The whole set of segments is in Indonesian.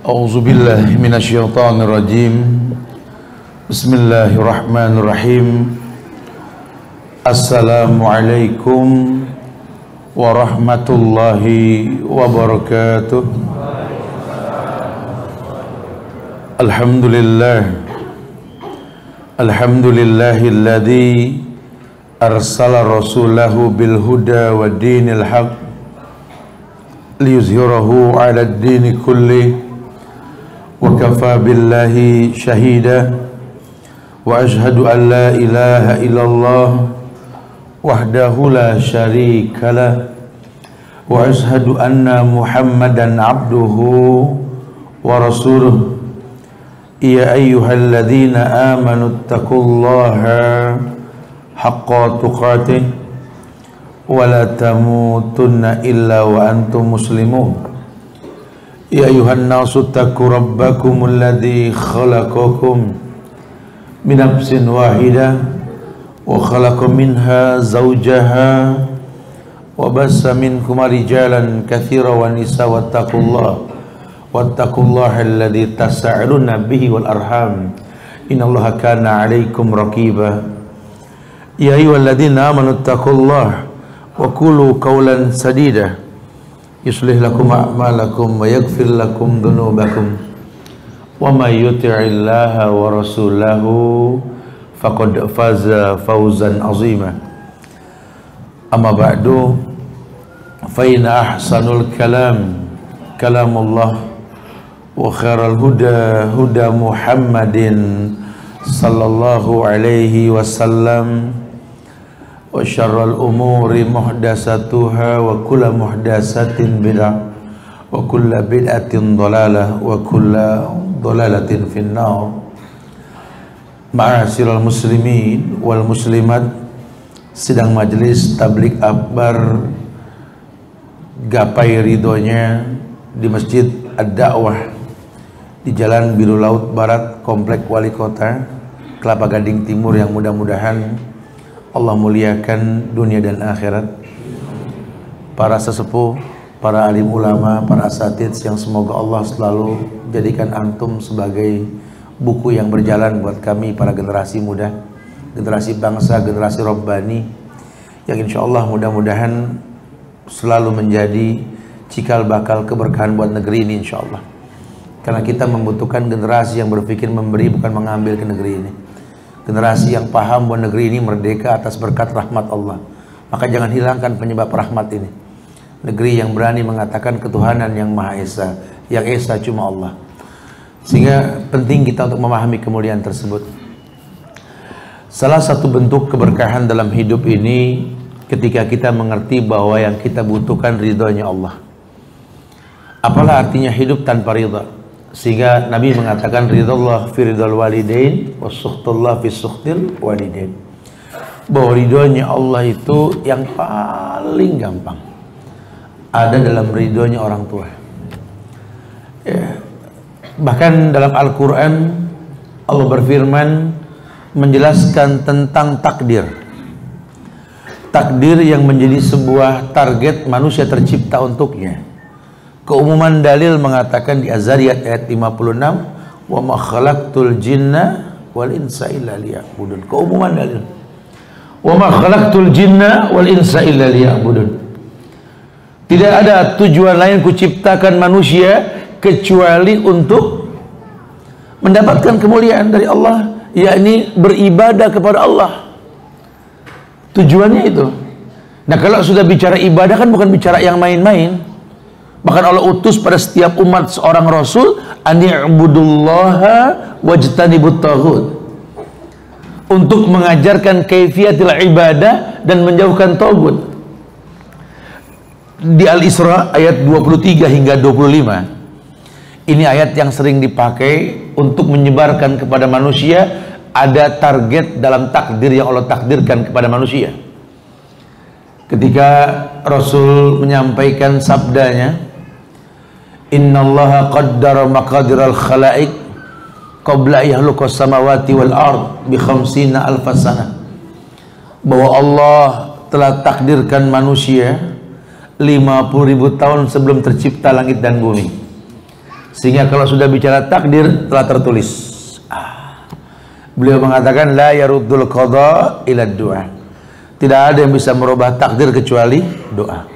A'udzu billahi minasyaitonir rajim. Bismillahirrahmanirrahim. Assalamualaikum warahmatullahi wabarakatuh. Alhamdulillahilladzi arsala rasulahu bil huda wa dinil haq liyuzhirahu 'ala ad-dini kulli wa kafa billahi shahida wa ashhadu an la ilaha illallah wahdahu la syarika lah wa ashhadu anna muhammadan abduhu wa rasuluh. Ya ayyuhalladzina amanu taqullaha haqqa tuqatih wa la tamutunna illa wa antum muslimun. Ya ayuhan nasu taqu rabbakumul ladzi khalaqakum min nafsin wahidah wa khalaqa minha zawjaha wa bassa minkum rijalan katsiran wa nisaa wattaqullaha alladzi tasaaluna bihi wal arham innallaha kana 'alaikum raqiba. Ya ayyuhalladzina amanu taqullaha wa qulu qawlan sadida yuslih lakum a'malakum wa yaghfir lakum dhunubakum wa may yuti'illaha wa rasulahu faqad faza fawzan 'azima. Amma ba'du, fa inna ahsanul kalam kalamullah wa khairal huda huda Muhammadin sallallahu alaihi wasallam wa syarrul umuri muhdatsatuha wa kullu muhdatsatin bid'ah wa kullu bid'atin dhalalah wa kullu dhalalatin finnar. Ma'asyiral muslimin wal muslimat, sidang majelis tabligh akbar gapai ridhonya di Masjid Ad-Da'wah di Jalan Biru Laut Barat, Komplek Wali Kota, Kelapa Gading Timur, yang mudah-mudahan Allah muliakan dunia dan akhirat. Para sesepuh, para alim ulama, para asatidz yang semoga Allah selalu jadikan antum sebagai buku yang berjalan buat kami para generasi muda, generasi bangsa, generasi Rabbani, yang insya Allah mudah-mudahan selalu menjadi cikal bakal keberkahan buat negeri ini insya Allah. Karena kita membutuhkan generasi yang berpikir memberi, bukan mengambil ke negeri ini. Generasi yang paham bahwa negeri ini merdeka atas berkat rahmat Allah. Maka jangan hilangkan penyebab rahmat ini. Negeri yang berani mengatakan ketuhanan yang Maha Esa, yang Esa cuma Allah. Sehingga penting kita untuk memahami kemuliaan tersebut. Salah satu bentuk keberkahan dalam hidup ini ketika kita mengerti bahwa yang kita butuhkan ridhonya Allah. Apalah artinya hidup tanpa ridha? Sehingga Nabi mengatakan ridhallah fi ridhal walidain wa sukhtullah fi sukhtil walidain. Bahwa ridhonya Allah itu yang paling gampang ada dalam ridhonya orang tua. Ya. Bahkan dalam Al-Quran Allah berfirman menjelaskan tentang takdir. Takdir yang menjadi sebuah target manusia tercipta untuknya. Keumuman dalil mengatakan di Az-Zariyat ayat 56, wa ma khalaqtul jinna wal insa illa liya'budun. Keumuman dalil. Wa ma khalaqtul jinna wal insa illa liya'budun. Tidak ada tujuan lain kuciptakan manusia kecuali untuk mendapatkan kemuliaan dari Allah, yakni beribadah kepada Allah. Tujuannya itu. Nah, kalau sudah bicara ibadah kan bukan bicara yang main-main. Bahkan Allah utus pada setiap umat seorang Rasul, ani'budullaha wajtanibut taghut, untuk mengajarkan kaifiatil ibadah dan menjauhkan taghut. Di Al-Isra ayat 23 hingga 25, ini ayat yang sering dipakai untuk menyebarkan kepada manusia ada target dalam takdir yang Allah takdirkan kepada manusia. Ketika Rasul menyampaikan sabdanya, innallaha qaddara maqadiral khalaiq qabla yakhluqas samawati wal ard bi 50 alf sanah. Bahwa Allah telah takdirkan manusia 50.000 tahun sebelum tercipta langit dan bumi. Sehingga kalau sudah bicara takdir telah tertulis. Beliau mengatakan la yaruddul qada ila du'a. Tidak ada yang bisa merubah takdir kecuali doa.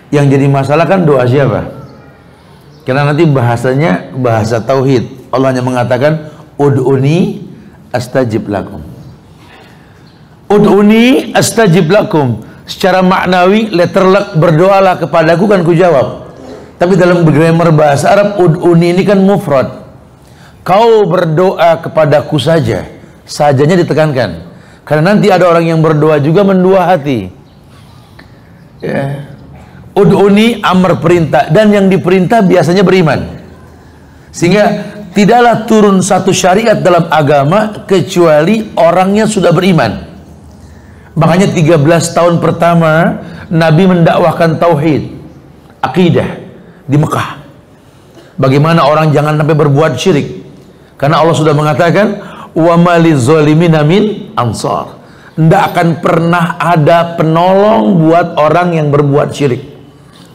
Yang jadi masalah kan doa siapa? Karena nanti bahasanya bahasa tauhid. Allah hanya mengatakan ud'uni astajib lakum. Ud'uni astajib lakum. Secara maknawi letter luck, berdoalah kepadaku kan kujawab. Tapi dalam grammar bahasa Arab ud'uni ini kan mufrad. Kau berdoa kepadaku saja. Sajanya ditekankan. Karena nanti ada orang yang berdoa juga mendua hati. Ya. Ud'uni amr perintah, dan yang diperintah biasanya beriman. Sehingga tidaklah turun satu syariat dalam agama kecuali orangnya sudah beriman. Makanya 13 tahun pertama Nabi mendakwahkan tauhid, akidah di Mekah. Bagaimana orang jangan sampai berbuat syirik. Karena Allah sudah mengatakan wa maliz zalimina min ansar. Tidak akan pernah ada penolong buat orang yang berbuat syirik.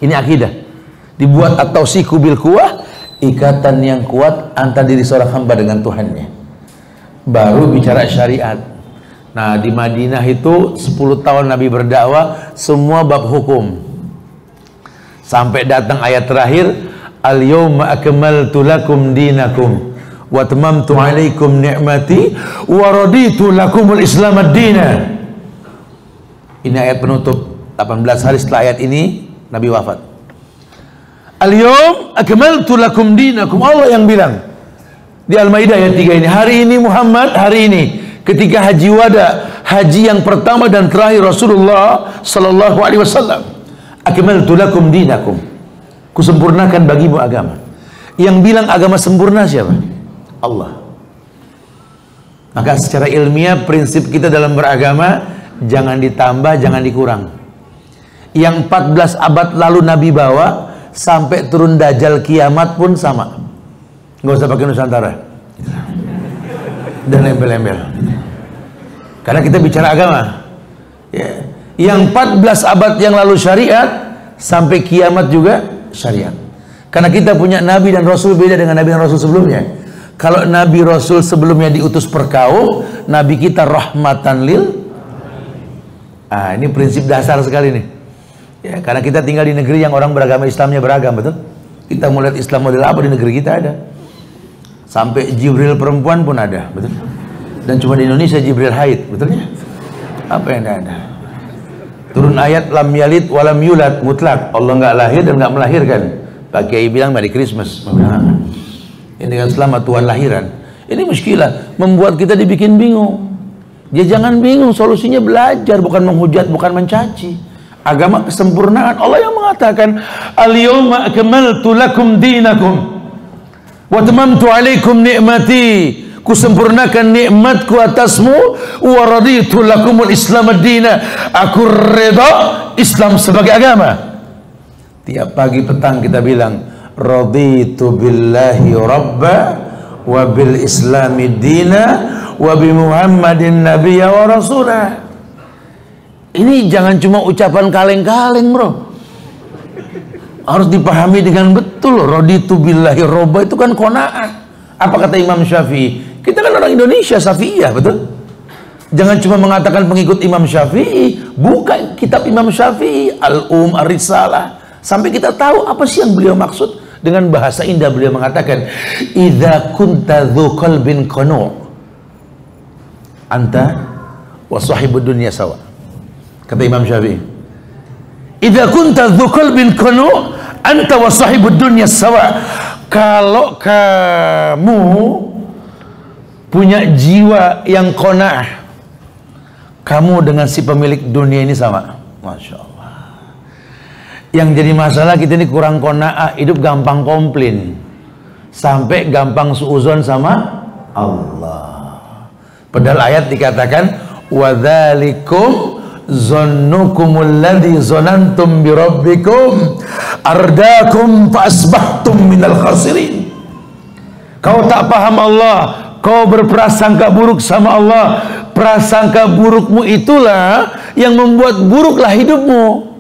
Ini akidah. Dibuat at-tawsiqu bil quwwah, ikatan yang kuat antara diri seorang hamba dengan Tuhannya. Baru bicara syariat. Nah, di Madinah itu 10 tahun Nabi berdakwah, semua bab hukum. Sampai datang ayat terakhir, al-yawma akmaltu lakum dinakum wa atmamtu alaikum ni'mati wa raditu lakumul islam ad-dina. Ini ayat penutup. 18 hari setelah ayat ini Nabi wafat. Al-yawm akmaltu lakum dinakum. Allah yang bilang di Al-Maidah ayat 3 ini. Hari ini Muhammad, hari ini ketika haji wada, haji yang pertama dan terakhir Rasulullah sallallahu alaihi wasallam, akmaltu lakum dinakum, kusempurnakan bagimu agama. Yang bilang agama sempurna siapa? Allah. Maka secara ilmiah prinsip kita dalam beragama jangan ditambah, jangan dikurang. Yang 14 abad lalu Nabi bawa sampai turun Dajjal kiamat pun sama. Nggak usah pakai Nusantara dan embel-embel. Karena kita bicara agama. Ya. Yang 14 abad yang lalu syariat sampai kiamat juga syariat. Karena kita punya Nabi dan Rasul beda dengan Nabi dan Rasul sebelumnya. Kalau Nabi Rasul sebelumnya diutus per kaum, Nabi kita rahmatan lil. Ini prinsip dasar sekali nih. Ya, karena kita tinggal di negeri yang orang beragama Islamnya beragam, betul? Kita mau lihat Islam model apa di negeri kita ada. Sampai Jibril perempuan pun ada, betul? Dan cuma di Indonesia Jibril haid, betulnya? Apa yang ada? Turun ayat lam yalid walam yulad mutlak. Allah nggak lahir dan nggak melahirkan. Pak Kiai bilang Merry Christmas. Ini kan selamat Tuhan lahiran. Ini muskilah, membuat kita dibikin bingung. Dia jangan bingung, solusinya belajar, bukan menghujat, bukan mencaci. Agama kesempurnaan. Allah yang mengatakan al-yawma akmaltu lakum dinakum wa atmamtu alaikum ni'mati, kusempurnakan nikmatku atasmu, wa raditu lakumul islam ad-dina, aku reda Islam sebagai agama. Tiap pagi petang kita bilang raditu billahi rabba wa bil islami dina wa bi muhammadin nabiyya wa rasulah. Ini jangan cuma ucapan kaleng-kaleng, bro. Harus dipahami dengan betul. Raditu billahi robba itu kan qanaah. Apa kata Imam Syafi'i? Kita kan orang Indonesia, Syafi'iyah, betul? Jangan cuma mengatakan pengikut Imam Syafi'i. Buka kitab Imam Syafi'i, Ar-Risalah, sampai kita tahu apa sih yang beliau maksud. Dengan bahasa indah beliau mengatakan, idza kunta dzu qalbin qanu' anta wa sahibud dunya sawa. Kata Imam Syafi'i, idza kunta dzu qalbin qanu' anta wa sahibud dunya sawa. Kalau kamu punya jiwa yang qanaah, kamu dengan si pemilik dunia ini sama. Masya Allah. Yang jadi masalah kita ini kurang qanaah, hidup gampang komplain, sampai gampang suuzon sama Allah. Padahal ayat dikatakan wa dzalikum zannukumul ladzi zanantum bi rabbikum ardakum fa asbahtum minal khasirin. Kau tak paham Allah, kau berprasangka buruk sama Allah. Prasangka burukmu itulah yang membuat buruklah hidupmu.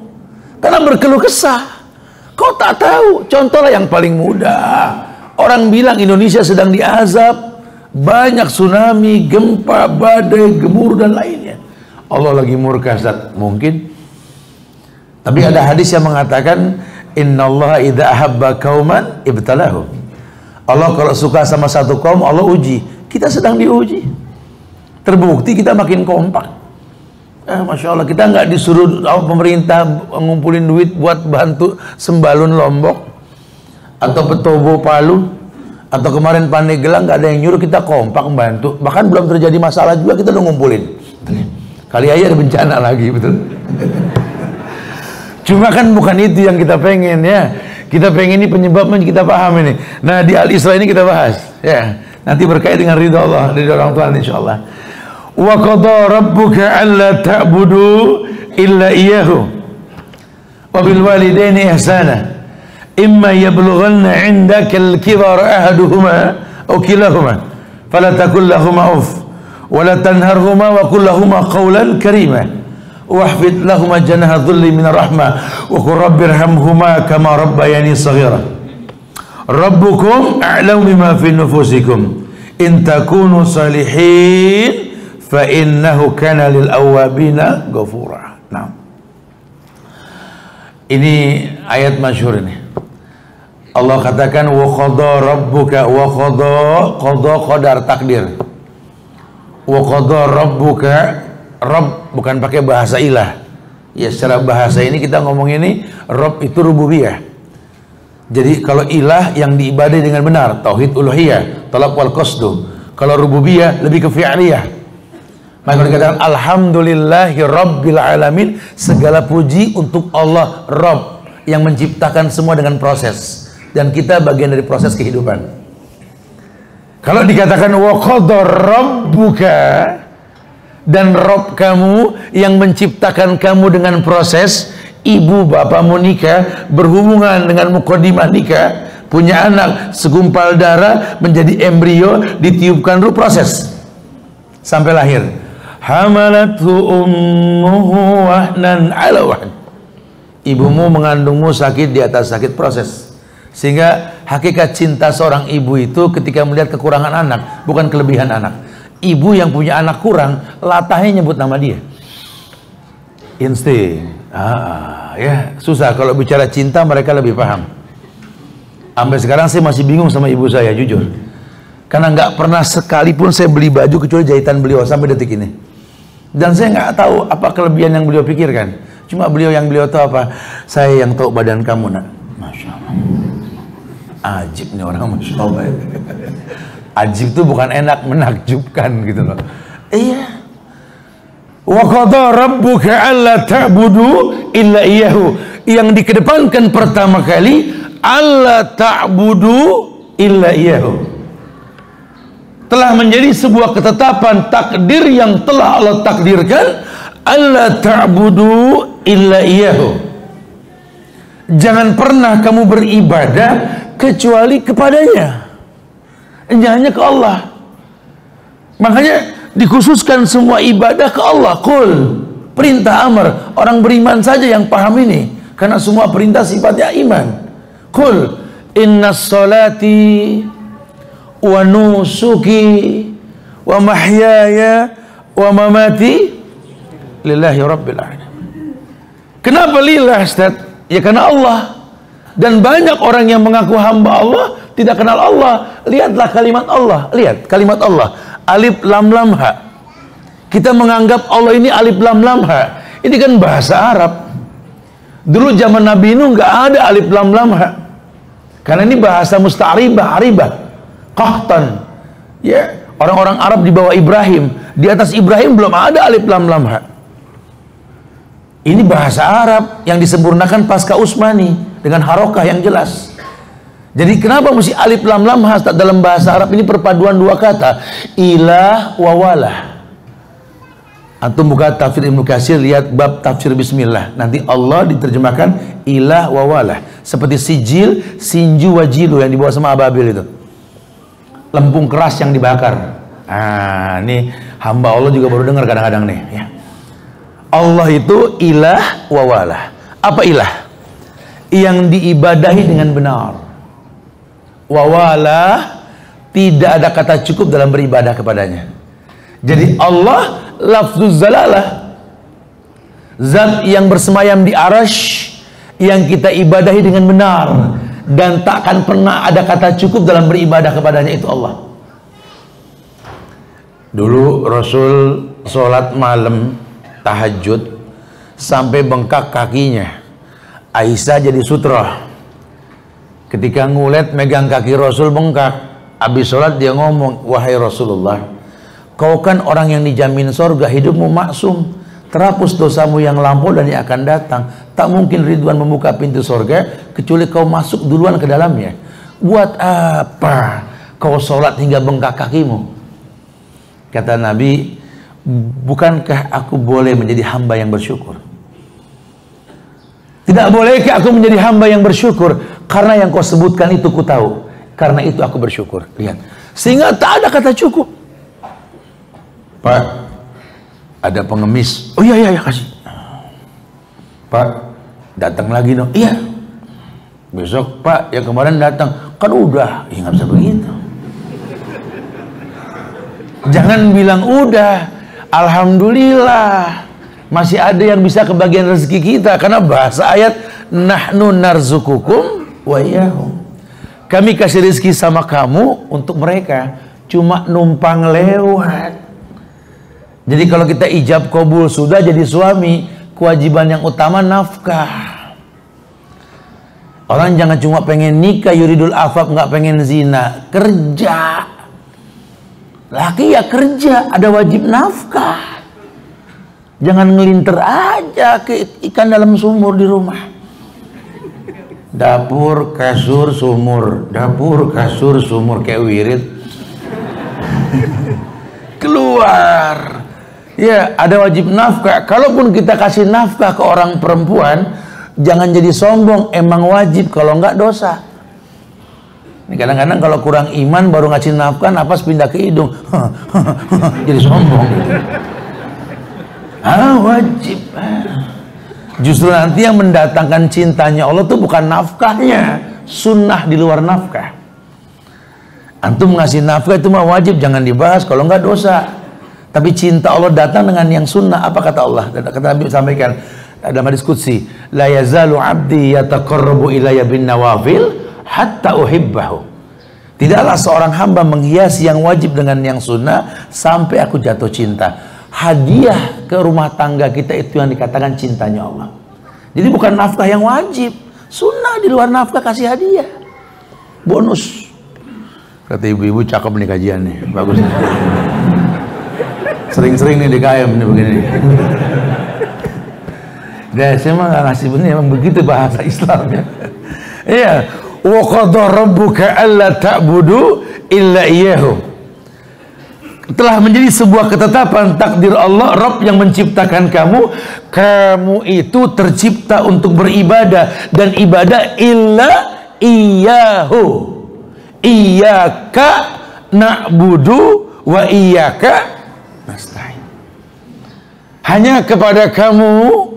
Karena berkeluh kesah. Kau tak tahu. Contohlah yang paling mudah. Orang bilang Indonesia sedang diazab, banyak tsunami, gempa, badai, gemuruh dan lainnya. Allah lagi murka, Ustaz. Mungkin. Tapi ada hadis yang mengatakan, innallaha idza ahabba qauman ibtalahum. Allah kalau suka sama satu kaum, Allah uji. Kita sedang diuji. Terbukti kita makin kompak. Masya Allah, kita nggak disuruh pemerintah ngumpulin duit buat bantu Sembalun Lombok atau Petobo Palu atau kemarin Pandeglang, nggak ada yang nyuruh, kita kompak membantu. Bahkan belum terjadi masalah juga kita udah ngumpulin. Kali aja ada bencana lagi, betul. Cuma kan bukan itu yang kita pengen ya. Kita pengen ini penyebabnya kita paham ini. Nah di Al-Isra ini kita bahas ya. Nanti berkait dengan ridha Allah, ridha orang tua insyaallah. Wa qada rabbuka alla ta'budu illa iyyahu wa bil walidayni ihsana imma yablughanna 'indaka al-kibara ahaduhuma aw kilahuma fala taqul lahumā uff wa la tanharhumā wa qul lahumā qawlan karīmā wahfid lahumā janaha dhulli minar rahmah wa qul rabbirhamhumā kamā rabbayani shaghīran rabbukum a'lamu bimā fī nufusikum in takunu salihin fa innahu kana lil awwabina ghafura. Nah, ini ayat masyhur ini. Allah katakan wa qada rabbuka wa qada qadar takdir. Wa qada rabbuka, Rabb bukan pakai bahasa ilah. Ya secara bahasa ini kita ngomong ini Rabb itu rububiyah. Jadi kalau ilah yang diibadahi dengan benar, tauhid uluhiyah, talab wal qasdu. Kalau rububiyah lebih ke fi'liyah. Maka dikatakan alhamdulillahi rabbil alamin, segala puji untuk Allah Rabb yang menciptakan semua dengan proses, dan kita bagian dari proses kehidupan. Kalau dikatakan wa qadar rabbuka, dan Rabb kamu yang menciptakan kamu dengan proses, ibu bapakmu nikah, berhubungan dengan muqaddimah nikah, punya anak, segumpal darah menjadi embrio, ditiupkan ruh, proses sampai lahir. Hamalathu ummuhu wahnan ala wahn. Ibumu mengandungmu sakit di atas sakit, proses. Sehingga hakikat cinta seorang ibu itu ketika melihat kekurangan anak, bukan kelebihan anak. Ibu yang punya anak kurang, latahnya nyebut nama dia. Insting. Ya, susah kalau bicara cinta, mereka lebih paham. Sampai sekarang saya masih bingung sama ibu saya, jujur. Karena nggak pernah sekalipun saya beli baju kecuali jahitan beliau sampai detik ini. Dan saya nggak tahu apa kelebihan yang beliau pikirkan. Cuma beliau tahu apa? Saya yang tahu badan kamu, nak. Masya Allah. Ajib nih orang, Masya Allah. Ajib itu bukan enak, menakjubkan gitu loh. Iya. Wa qada rabbuka alla ta'budu illa iyyahu. Yang dikedepankan pertama kali alla ta'budu illa iyyahu. Telah menjadi sebuah ketetapan takdir yang telah Allah takdirkan, alla ta'budu illa iyyahu. Jangan pernah kamu beribadah kecuali kepadanya, hanya ke Allah. Makanya dikhususkan semua ibadah ke Allah. Qul, perintah amar, orang beriman saja yang paham ini, karena semua perintah sifatnya iman. Qul innas salati wa nusuki wa mahyaya wa mamati lillahi rabbil alamin. Kenapa lillah, Ustaz? Ya karena Allah. Dan banyak orang yang mengaku hamba Allah tidak kenal Allah. Lihatlah kalimat Allah, lihat kalimat Allah, alif lam lam ha. Kita menganggap Allah ini alif lam lam ha. Ini kan bahasa Arab. Dulu zaman Nabi Nuh nggak ada alif lam lam ha. Karena ini bahasa musta'ribah, aribah. Qahtan. Ya, orang-orang Arab di bawah Ibrahim, di atas Ibrahim belum ada alif lam lam ha. Ini bahasa Arab yang disempurnakan pasca Utsmani dengan harokah yang jelas. Jadi kenapa mesti alif lam lam ha? Dalam bahasa Arab ini perpaduan dua kata, ilah wa walah. Antum buka tafsir Ibnu Katsir, lihat bab tafsir bismillah. Nanti Allah diterjemahkan ilah wa walah. Seperti sijil, sinju, wajilu yang dibawa sama ababil itu. Lempung keras yang dibakar. Ini hamba Allah juga baru dengar kadang-kadang nih ya. Allah itu ilah wa walah. Apa ilah? Yang diibadahi dengan benar. Wawalah, tidak ada kata cukup dalam beribadah kepadanya. Jadi Allah lafzuz zalalah, zat yang bersemayam di arash, yang kita ibadahi dengan benar, dan takkan pernah ada kata cukup dalam beribadah kepadanya, itu Allah. Dulu Rasul sholat malam tahajud sampai bengkak kakinya. Aisyah jadi sutra. Ketika ngulet megang kaki Rasul bengkak. Habis sholat dia ngomong, wahai Rasulullah, kau kan orang yang dijamin surga, hidupmu maksum, terhapus dosamu yang lampau dan yang akan datang. Tak mungkin Ridwan membuka pintu surga kecuali kau masuk duluan ke dalamnya. Buat apa kau sholat hingga bengkak kakimu? Kata Nabi, bukankah aku boleh menjadi hamba yang bersyukur? Tidak bolehkah aku menjadi hamba yang bersyukur? Karena yang kau sebutkan itu ku tahu. Karena itu aku bersyukur. Lihat. Sehingga tak ada kata cukup. Pak, ada pengemis. Oh iya kasih. Pak, datang lagi dong. Iya. Besok Pak yang kemarin datang. Kan udah. Ya nggak bisa begitu. Jangan bilang udah. Alhamdulillah. Masih ada yang bisa kebagian rezeki kita. Karena bahasa ayat, nahnu narzukukum wa iyyahum. Kami kasih rezeki sama kamu untuk mereka, cuma numpang lewat. Jadi kalau kita ijab kabul sudah jadi suami, kewajiban yang utama nafkah. Orang jangan cuma pengen nikah yuridul afaf, nggak pengen zina, kerja. Laki ya kerja, ada wajib nafkah. Jangan ngelinter aja ke ikan dalam sumur di rumah. Dapur, kasur, sumur. Dapur, kasur, sumur. Kayak wirid. Keluar. Ya, ada wajib nafkah. Kalaupun kita kasih nafkah ke orang perempuan, jangan jadi sombong. Emang wajib, kalau enggak dosa. Ini kadang-kadang kalau kurang iman baru ngasih nafkah, napas pindah ke hidung. Jadi sombong. Wajib. Justru nanti yang mendatangkan cintanya Allah itu bukan nafkahnya, sunnah di luar nafkah. Antum ngasih nafkah itu mah wajib, jangan dibahas, kalau enggak dosa. Tapi cinta Allah datang dengan yang sunnah. Apa kata Allah? Kata Nabi sampaikan dalam hadis qudsi, la yazalu abdi yataqarrabu ilayya bin nawafil hatta uhibbahu. Tidaklah seorang hamba menghiasi yang wajib dengan yang sunnah sampai aku jatuh cinta. Hadiah ke rumah tangga kita itu yang dikatakan cintanya Allah. Jadi bukan nafkah yang wajib, sunnah di luar nafkah kasih hadiah, bonus. Kata ibu-ibu cakep nih kajian nih, bagus. Sering-sering nih di KM nih begini. Dan saya mah nggak ngasih benih, emang begitu bahasa Islamnya. Iya, wa qadha rabbuka alla ta'budu illa iyyahu. Telah menjadi sebuah ketetapan takdir Allah, Rabb yang menciptakan kamu itu tercipta untuk beribadah, dan ibadah illa iyyahu. Iyyaka na'budu wa iyyaka nasta'in. Hanya kepada kamu,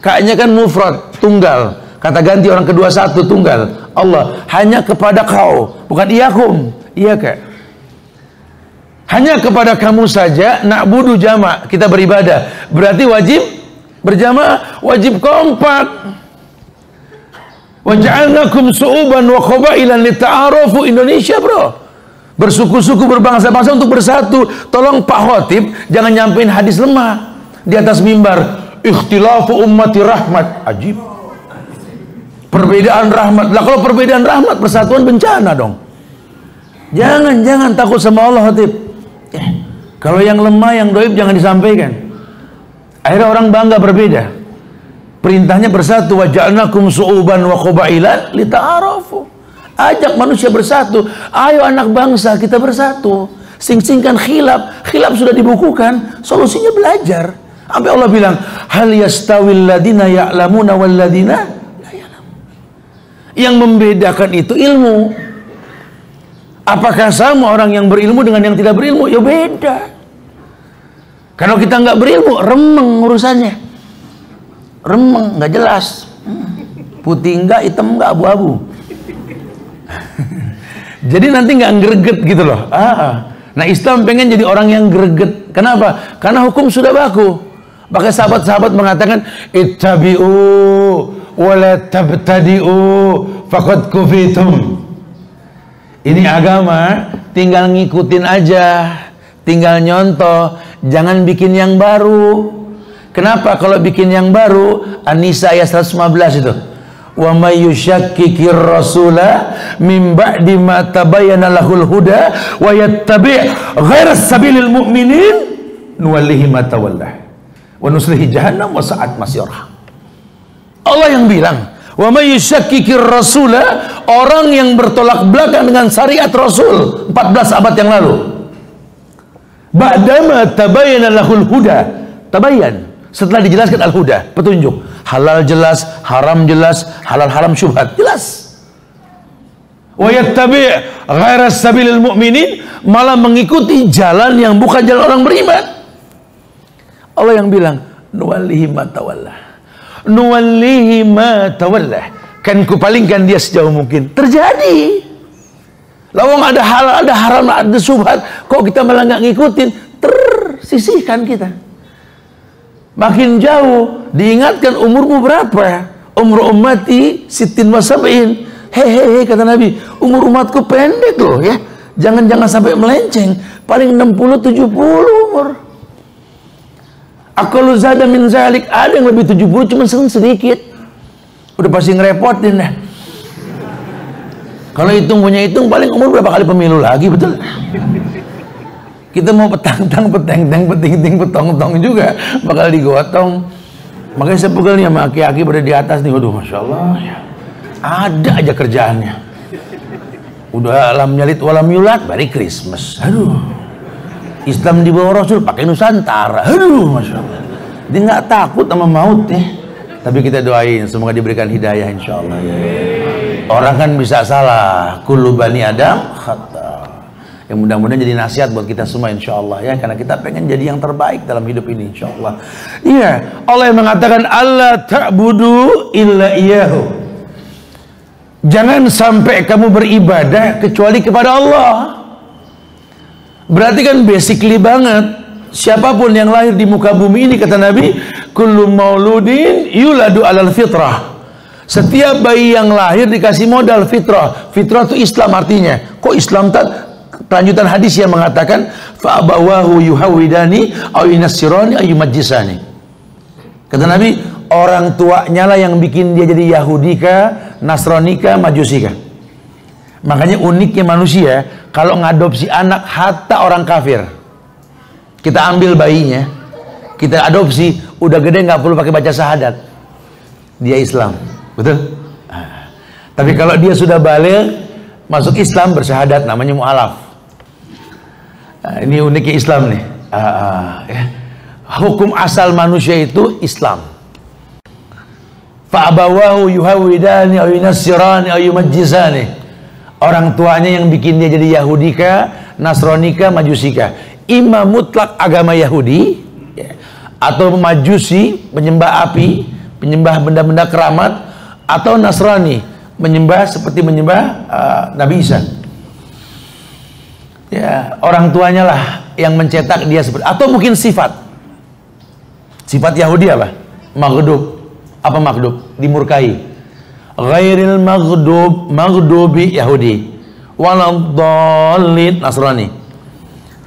kaknya kan mufrad, tunggal. Kata ganti orang kedua satu, tunggal. Allah, hanya kepada kau, bukan iyakum, iyaka. Hanya kepada kamu saja, na'budu jama', kita beribadah. Berarti wajib berjamaah, wajib kompak. Wa ja'alnakum su'uban wa qabailan lita'arafu. Indonesia, bro. Bersuku-suku, berbangsa-bangsa untuk bersatu. Tolong Pak Khotib jangan nyampein hadis lemah di atas mimbar. Ikhtilafu ummati rahmat. Ajib. Perbedaan rahmat. Lah kalau perbedaan rahmat, persatuan bencana dong. Jangan takut sama Allah, Khotib. Kalau yang lemah, yang doib jangan disampaikan. Akhirnya orang bangga berbeda. Perintahnya bersatu, wa ja'alnakum su'uban wa qabailan lita'arafu. Ajak manusia bersatu. Ayo anak bangsa kita bersatu. Sing-singkan khilaf. Khilaf sudah dibukukan, solusinya belajar. Sampai Allah bilang, hal yastawil ladina ya'lamuna wal ladina la ya'lamun. Yang membedakan itu ilmu. Apakah sama orang yang berilmu dengan yang tidak berilmu? Ya beda. Kalau kita nggak berilmu, remeng urusannya. Remeng, nggak jelas. Putih nggak, hitam nggak, abu-abu. Jadi nanti nggak greget gitu loh. Nah Islam pengen jadi orang yang greget. Kenapa? Karena hukum sudah baku. Maka sahabat-sahabat mengatakan ittabi'u wa la tabtadi'u faqad kufitum. Ini agama, tinggal ngikutin aja, tinggal nyontoh, jangan bikin yang baru. Kenapa? Kalau bikin yang baru, An-Nisa ayat 115 itu. Wa may yushakkikir rasula min ba'di ma tabayyana lahul huda wa yattabi' ghaira sabilil mu'minin nuwallihi ma tawalla wa nuslihi jahannam wa sa'at masyarah. Allah yang bilang, wa may yushakkikir rasula, orang yang bertolak belakang dengan syariat Rasul 14 abad yang lalu. Ba'dama tabayyana lahul huda, tabayyan, setelah dijelaskan al-huda, petunjuk, halal jelas, haram jelas, halal haram syubhat jelas. Wa yattabi' ghaira sabilil mu'minin, malah mengikuti jalan yang bukan jalan orang beriman. Allah yang bilang, nuwallihi ma tawalla, nuwallihi ma tawalla, kan kupalingkan dia sejauh mungkin. Terjadi. Lawang ada halal, ada haram, ada syubhat, kok kita malah nggak ngikutin, tersisihkan kita. Makin jauh, diingatkan umurmu berapa? Umur ummati sittin wa sab'in. Hehehe, kata Nabi, umur umatku pendek loh ya. Jangan sampai melenceng. Paling 60-70 umur. Aqallu zada min zalik, ada yang lebih 70 cuma sedikit. Udah pasti ngerepotin dah. Kalau punya hitung paling umur berapa kali pemilu lagi, betul? Kita mau petang-tang, peteng-teng, peting-ting, petong-tong juga bakal digotong. Makanya saya pegel nih sama aki-aki pada di atas nih. Waduh, Masya Allah ya. Ada aja kerjaannya. Udah lam nyalit walam yulat, bari Christmas. Aduh. Islam di bawah Rasul pakai Nusantara. Aduh, Masya Allah. Dia nggak takut sama maut ya. Tapi kita doain semoga diberikan hidayah insya Allah ya. Orang kan bisa salah. Kullu bani Adam khata. Yang mudah-mudahan jadi nasihat buat kita semua insya Allah ya. Karena kita pengen jadi yang terbaik dalam hidup ini insya Allah. Iya. Allah yang mengatakan Allah ta'budu illa iyahu. Jangan sampai kamu beribadah kecuali kepada Allah. Berarti kan basically banget. Siapapun yang lahir di muka bumi ini, kata Nabi, kullu mauludin yuladu alal fitrah. Setiap bayi yang lahir dikasih modal fitrah. Fitrah itu Islam artinya. Kok Islam tak? Lanjutan hadis yang mengatakan fa abawahu yuhawidani aw yunassirani aw yumajjisani. Kata Nabi, orang tuanya lah yang bikin dia jadi Yahudi kah, Nasrani kah, Majusi kah. Makanya uniknya manusia kalau ngadopsi anak hatta orang kafir, kita ambil bayinya, kita adopsi, udah gede nggak perlu pakai baca syahadat, dia Islam, betul? Tapi kalau dia sudah balik masuk Islam bersyahadat, namanya mu'alaf. Ini uniknya Islam nih. Ya. Hukum asal manusia itu Islam. Fa'abawahu yuhawidani aw yunassirani aw yumajjisani. Orang tuanya yang bikin dia jadi Yahudika, Nasronika, Majusika. Imam mutlak agama Yahudi ya, atau Majusi, penyembah api, penyembah benda-benda keramat, atau Nasrani, menyembah seperti menyembah Nabi Isa. Ya, orang tuanya lah yang mencetak dia seperti, atau mungkin sifat Yahudi apa? Maghdub. Apa maghdub? Dimurkai. Ghairil maghdubi Yahudi, waladhdallin Nasrani.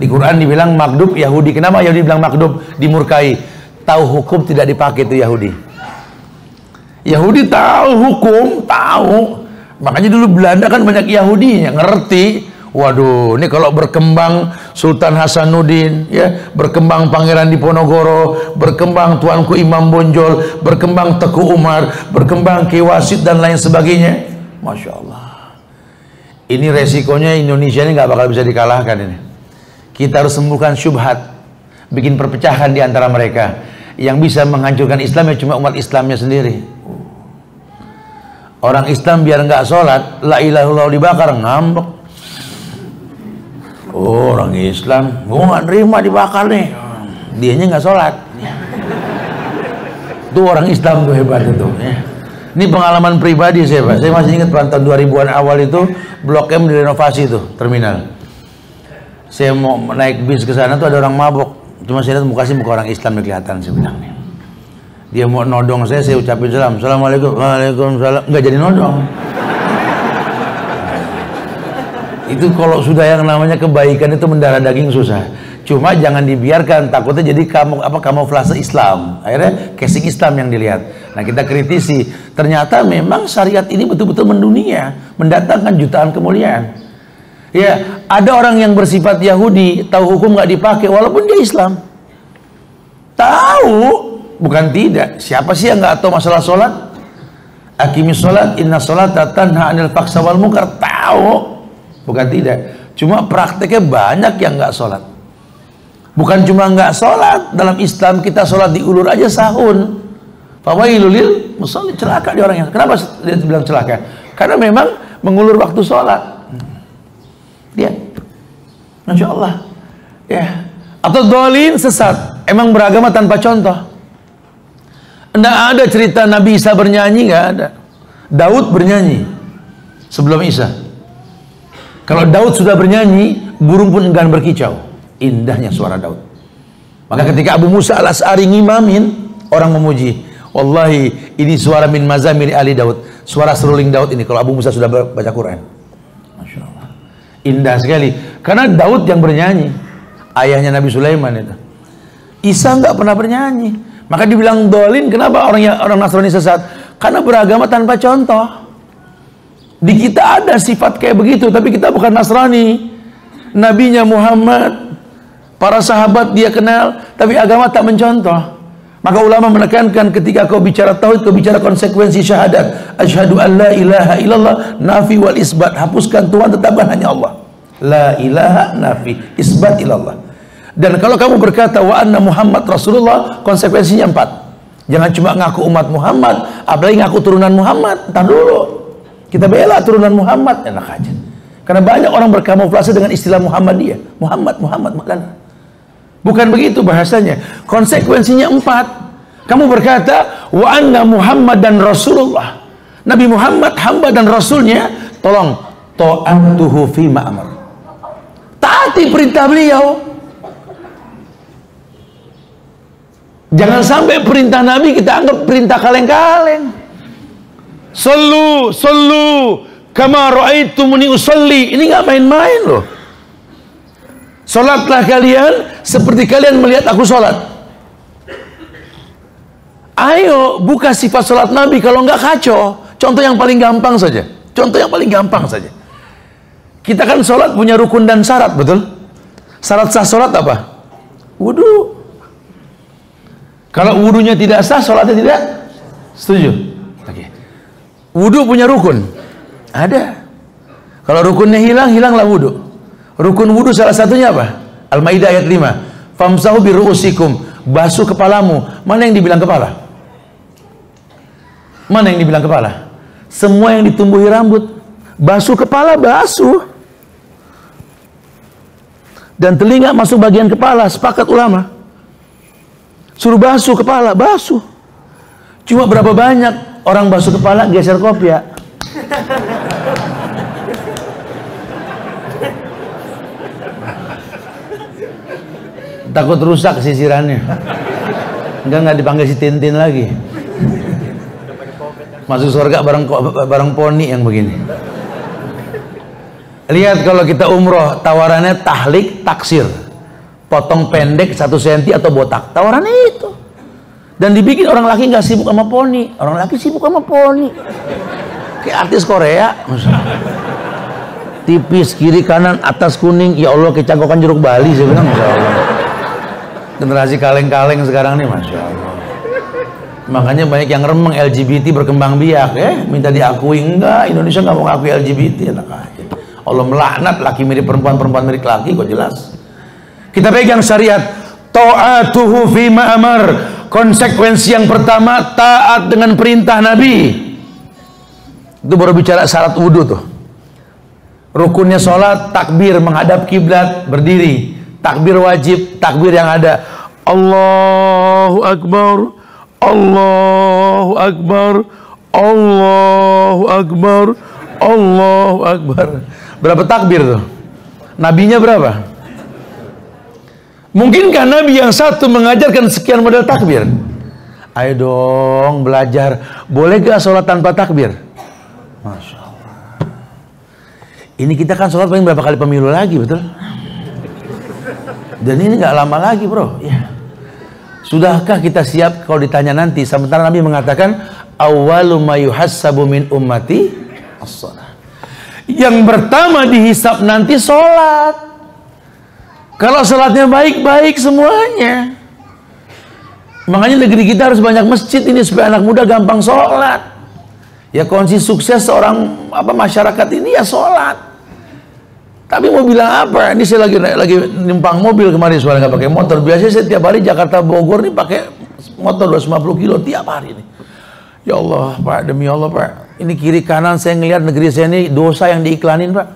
Di Quran dibilang maghdub Yahudi. Kenapa Yahudi bilang maghdub? Dimurkai. Tahu hukum tidak dipakai itu Yahudi. Yahudi tahu hukum, tahu. Makanya dulu Belanda kan banyak Yahudi yang ngerti. Waduh, ini kalau berkembang Sultan Hasanuddin, ya, berkembang Pangeran Diponegoro, berkembang Tuanku Imam Bonjol, berkembang Teku Umar, berkembang Ki Wasit dan lain sebagainya. Masya Allah. Ini resikonya Indonesia ini nggak bakal bisa dikalahkan ini. Kita harus sembuhkan syubhat, bikin perpecahan di antara mereka. Yang bisa menghancurkan Islam ya cuma umat Islamnya sendiri. Orang Islam biar nggak sholat, la ilaha illallah dibakar, ngambek. Oh, orang Islam, gue nggak nerima dibakar nih. Dianya nggak sholat. Itu orang Islam tuh hebat itu. Ya. Ini pengalaman pribadi saya, Pak. Saya masih ingat tahun 2000-an awal itu Blok M direnovasi tuh, terminal. Saya mau naik bis ke sana tuh ada orang mabok. Cuma saya lihat mukanya muka orang Islam kelihatan, saya bilang nih. Dia mau nodong saya ucapin salam. Assalamualaikum. Waalaikumsalam. Nggak jadi nodong. Itu kalau sudah yang namanya kebaikan itu mendarah daging susah. Cuma jangan dibiarkan, takutnya jadi kamuflase Islam. Akhirnya casing Islam yang dilihat. Nah, kita kritisi. Ternyata memang syariat ini betul-betul mendunia, mendatangkan jutaan kemuliaan. Ya, ada orang yang bersifat Yahudi, tahu hukum nggak dipakai walaupun dia Islam. Tahu, bukan tidak. Siapa sih yang nggak tahu masalah sholat? Aqimis sholat, inna sholata tanha 'anil fahsya wal munkar. Tahu, bukan tidak. Cuma prakteknya banyak yang nggak sholat. Bukan cuma nggak sholat, dalam Islam kita sholat di ulur aja sahun. Fawailul lil musallin, celaka di orangnya. Kenapa dia bilang celaka? Karena memang mengulur waktu sholat. Dia, Masya Allah. Ya. Atau dhalin, sesat. Emang beragama tanpa contoh. Nggak ada cerita Nabi Isa bernyanyi, nggak ada. Daud bernyanyi sebelum Isa. Kalau Daud sudah bernyanyi, burung pun enggan berkicau. Indahnya suara Daud. Maka ketika Abu Musa al-Asy'ari ngimamin, orang memuji, wallahi ini suara min mazamir ali Daud, suara seruling Daud ini kalau Abu Musa sudah baca Quran. Masya Allah, indah sekali. Karena Daud yang bernyanyi, ayahnya Nabi Sulaiman itu. Isa nggak pernah bernyanyi. Maka dibilang dolin. Kenapa orang Nasrani sesat? Karena beragama tanpa contoh. Di kita ada sifat kayak begitu, tapi kita bukan Nasrani. Nabinya Muhammad, para sahabat dia kenal, tapi agama tak mencontoh. Maka ulama menekankan ketika kau bicara tauhid, kau bicara konsekuensi syahadat. Asyhadu an la ilaha illallah, nafi wal isbat. Hapuskan Tuhan, tetapkan hanya Allah. La ilaha nafi, isbat ilallah. Dan kalau kamu berkata wa anna Muhammad Rasulullah, konsekuensinya 4. Jangan cuma ngaku umat Muhammad, apalagi ngaku turunan Muhammad. Entar dulu. Kita bela turunan Muhammad, enak aja. Karena banyak orang berkamuflase dengan istilah Muhammadiyah. Muhammad. Bukan begitu bahasanya. Konsekuensinya 4. Kamu berkata wa anna Muhammad dan Rasulullah. Nabi Muhammad hamba dan Rasulnya. Tolong, ta'atuhu fi ma'amar. Taati perintah beliau. Jangan sampai perintah Nabi kita anggap perintah kaleng-kaleng. Sallu kama ra'aitumuni usolli. Ini nggak main-main loh. Salatlah kalian seperti kalian melihat aku salat. Ayo buka sifat salat Nabi, kalau nggak kacau. Contoh yang paling gampang saja. Kita kan salat punya rukun dan syarat, betul? Syarat sah salat apa? Wudu. Kalau wudunya tidak sah, salatnya tidak. Setuju? Oke. Wudu punya rukun. Ada. Kalau rukunnya hilang, hilanglah wudu. Rukun wudu salah satunya apa? Al-Maidah ayat 5. Famsahu bi ru'usikum, basuh kepalamu. Mana yang dibilang kepala? Mana yang dibilang kepala? Semua yang ditumbuhi rambut. Basuh kepala, basuh. Dan telinga masuk bagian kepala, sepakat ulama. Suruh basuh kepala, basuh. Cuma berapa banyak orang basuh kepala geser kopiah. Takut rusak sisirannya. Enggak dipanggil si Tintin lagi. Masuk surga bareng poni yang begini. Lihat kalau kita umroh, tawarannya tahlik taksir. Potong pendek 1 cm atau botak. Tawarannya itu. Dan dibikin orang laki nggak sibuk sama poni. Orang laki sibuk sama poni. Kayak artis Korea. Tipis, kiri kanan, atas kuning. Ya Allah, kecangkokan jeruk Bali. Saya bilang, Masya Allah. Generasi kaleng-kaleng sekarang nih, Masya Allah. Makanya banyak yang remeng LGBT berkembang biak. Minta diakui. Enggak, Indonesia nggak mau ngakui LGBT. Enak aja. Allah melaknat laki mirip perempuan, perempuan mirip laki. Kok jelas? Kita pegang syariat. Ta'atuhu fi ma'amar. Konsekuensi yang pertama, taat dengan perintah Nabi. Itu baru bicara syarat wudhu tuh. Rukunnya sholat, takbir menghadap kiblat, berdiri. Takbir wajib, takbir yang ada. Allahu Akbar, Allahu Akbar, Allahu Akbar, Allahu Akbar. Berapa takbir tuh? Nabinya berapa? Mungkinkah Nabi yang satu mengajarkan sekian model takbir? Ayo dong belajar. Boleh gak sholat tanpa takbir? Masya Allah. Ini kita kan sholat paling berapa kali pemilu lagi, betul? Dan ini gak lama lagi, bro. Ya. Sudahkah kita siap kalau ditanya nanti? Sementara Nabi mengatakan, awwalu ma yuhassabu min ummati as-shalah. Yang pertama dihisab nanti sholat. Kalau sholatnya baik-baik semuanya. Makanya negeri kita harus banyak masjid ini supaya anak muda gampang sholat. Ya kunci sukses seorang masyarakat ini ya sholat. Tapi mau bilang apa? Ini saya lagi nimpang mobil kemarin, soalnya nggak pakai motor. Biasanya saya tiap hari Jakarta Bogor nih pakai motor 250 kilo tiap hari nih. Ya Allah Pak, demi Allah Pak, ini kiri kanan saya ngelihat negeri saya ini dosa yang diiklanin Pak.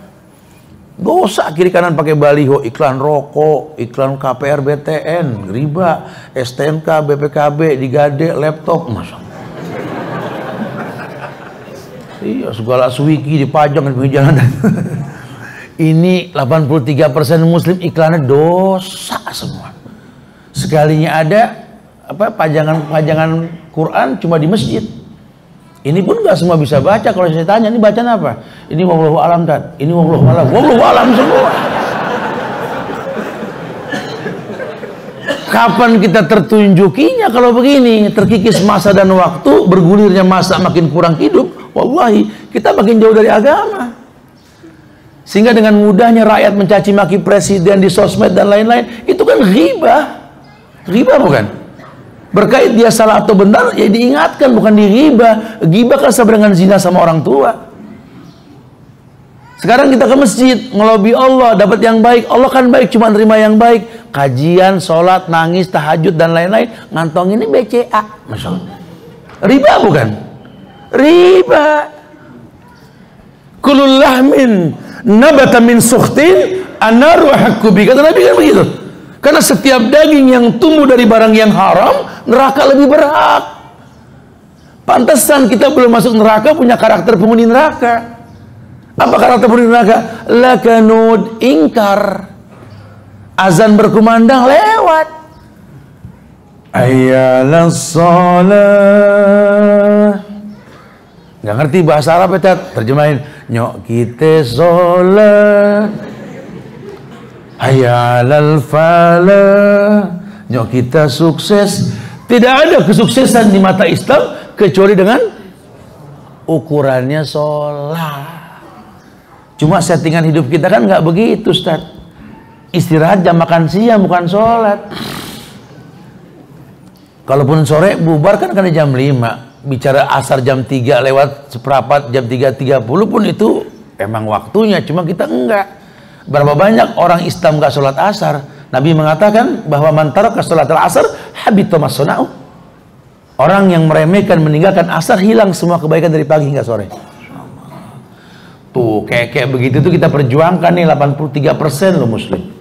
Dosa kiri kanan pakai baliho, iklan rokok, iklan KPR BTN, riba, STNK, BPKB, digade, laptop, Masya Allah. Iya, segala suwiki dipajang di pinggir jalan. Ini 83% muslim iklannya dosa semua. Sekalinya ada pajangan Quran cuma di masjid. Ini pun nggak semua bisa baca. Kalau saya tanya, ini bacaan apa? Ini wallahu alam kan? Ini wallahu alam. Wallahu alam semua. Kapan kita tertunjukinya kalau begini? Terkikis masa dan waktu, bergulirnya masa makin kurang hidup. Wallahi, kita makin jauh dari agama. Sehingga dengan mudahnya rakyat mencaci maki presiden di sosmed dan lain-lain. Itu kan ghibah. Ghibah bukan? Berkait dia salah atau benar, ya diingatkan, bukan diribah. Ghibah kan sama dengan zina sama orang tua. Sekarang kita ke masjid, ngelobi Allah, dapat yang baik. Allah kan baik, cuma nerima yang baik. Kajian, sholat, nangis, tahajud, dan lain-lain. Ngantong ini BCA. Masya Allah. Riba bukan? Riba. Kulul lahmin nabata min sukhtin anaru hakku bi. Kata Nabi kan begitu. Karena setiap daging yang tumbuh dari barang yang haram, neraka lebih berhak. Pantesan kita belum masuk neraka punya karakter penghuni neraka. Apa karakter penghuni neraka? Lakanud ingkar. Azan berkumandang lewat. Ayalas sholat. Nggak ngerti bahasa Arab ya, terjemahin. Nyok kita sholat. Hayalal falah, nyok kita sukses. Tidak ada kesuksesan di mata Islam kecuali dengan ukurannya sholat. Cuma settingan hidup kita kan nggak begitu, Ustaz. Istirahat jam makan siang bukan sholat. Kalaupun sore bubar kan jam 5. Bicara asar jam 3 lewat seperempat, jam 3.30 pun itu emang waktunya. Cuma kita enggak. Berapa banyak orang Islam gak sholat asar? Nabi mengatakan bahwa man taraka sholatal asar habita ma sana'u. Orang yang meremehkan, meninggalkan asar, hilang semua kebaikan dari pagi hingga sore. Tuh kayak begitu tuh kita perjuangkan nih 83% loh muslim.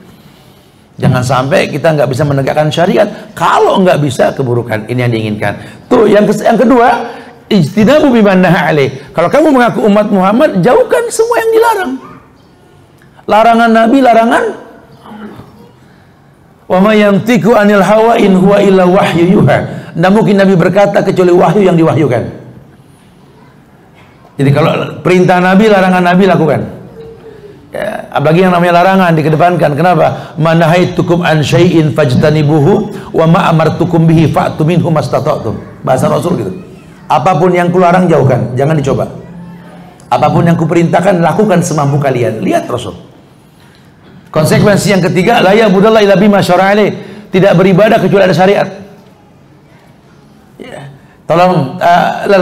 Jangan sampai kita nggak bisa menegakkan syariat. Kalau nggak bisa, keburukan. Ini yang diinginkan. Tuh yang kedua, ijtinabu biman naha alaih. Kalau kamu mengaku umat Muhammad, jauhkan semua yang dilarang. Larangan Nabi, larangan wa ma yantiqu anil hawa in huwa illa wahyu yuha. Tidak mungkin Nabi berkata kecuali wahyu yang diwahyukan. Jadi kalau perintah Nabi, larangan Nabi lakukan. Ya, apalagi yang namanya larangan dikedepankan. Kenapa? Manahaitukum an syai'in fajtanibuhu wa ma amartukum bihi fa'tu minhu mastata'tum. Bahasa Rasul gitu. Apapun yang kularang jauhkan, jangan dicoba. Apapun yang kuperintahkan lakukan semampu kalian. Lihat Rasul. Konsekuensi yang ketiga, la ya'budallaha illa bima syara'a alaih. Tidak beribadah kecuali ada syariat. Ya. Tolong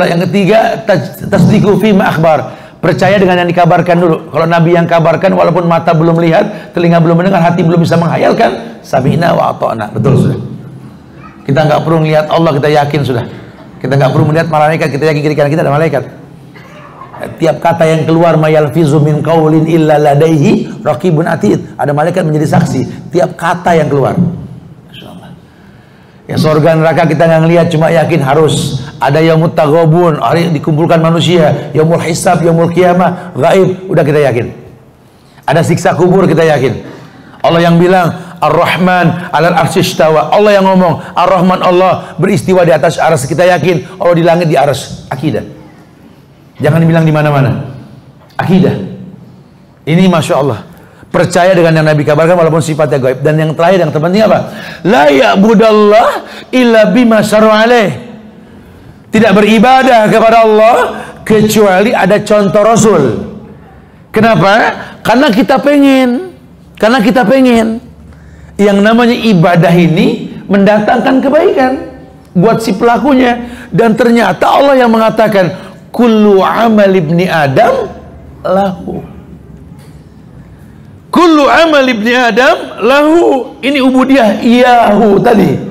yang ketiga, tasdiqu fi ma akhbar. Percaya dengan yang dikabarkan dulu. Kalau Nabi yang kabarkan, walaupun mata belum lihat, telinga belum mendengar, hati belum bisa menghayalkan, sami'na wa ata'na. Betul sudah. Kita nggak perlu melihat Allah, kita yakin sudah. Kita nggak perlu melihat malaikat, kita yakin kiri kanan kita ada malaikat. Tiap kata yang keluar mayalfizu min qaulin illa ladaihi raqibun atid. Ada malaikat menjadi saksi tiap kata yang keluar. Masyaallah. Ya surga neraka kita nggak ngelihat, cuma yakin harus ada yaumut taghabun, hari dikumpulkan manusia, yaumul hisab, yaumul qiyamah, gaib, udah kita yakin. Ada siksa kubur, kita yakin. Allah yang bilang Ar-Rahman 'alal arsy istawa. Allah yang ngomong Ar-Rahman, Allah beristiwa di atas arsy, kita yakin Allah di langit di arsy. Akidah. Jangan dibilang di mana-mana. Akidah. Ini Masya Allah. Percaya dengan yang Nabi kabarkan walaupun sifatnya gaib. Dan yang terakhir, yang terpenting apa? La ya'budallah illa bima syar'a alaih. Tidak beribadah kepada Allah kecuali ada contoh Rasul. Kenapa? Karena kita pengen yang namanya ibadah ini mendatangkan kebaikan buat si pelakunya. Dan ternyata Allah yang mengatakan kullu amal ibni Adam lahu. Kullu amal ibni Adam lahu. Ini ubudiyah iyahu tadi.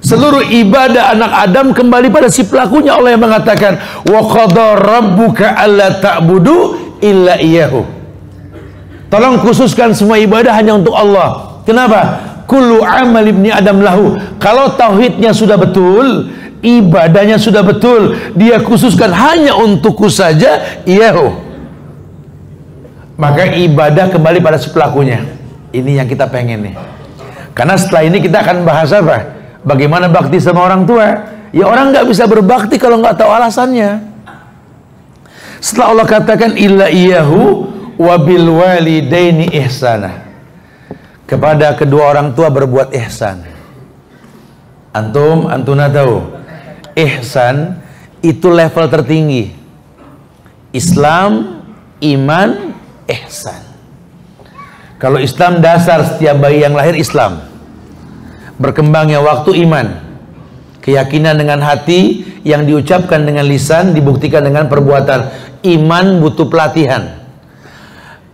Seluruh ibadah anak Adam kembali pada si pelakunya. Allah yang mengatakan wa qadara rabbuka alla ta'budu illa iyahu. Tolong khususkan semua ibadah hanya untuk Allah. Kenapa? Kullu amal ibni Adam lahu. Kalau tauhidnya sudah betul, ibadahnya sudah betul, dia khususkan hanya untukku saja, iyahu, maka ibadah kembali pada si pelakunya. Ini yang kita pengen nih. Karena setelah ini kita akan bahas apa? Bagaimana bakti sama orang tua. Ya orang nggak bisa berbakti kalau nggak tahu alasannya. Setelah Allah katakan illa iyahu wabil walidaini ihsana. Kepada kedua orang tua berbuat ihsan. Antuna tahu ihsan itu level tertinggi. Islam, iman, ihsan. Kalau Islam dasar setiap bayi yang lahir Islam, berkembangnya waktu iman, keyakinan dengan hati yang diucapkan dengan lisan, dibuktikan dengan perbuatan. Iman butuh pelatihan.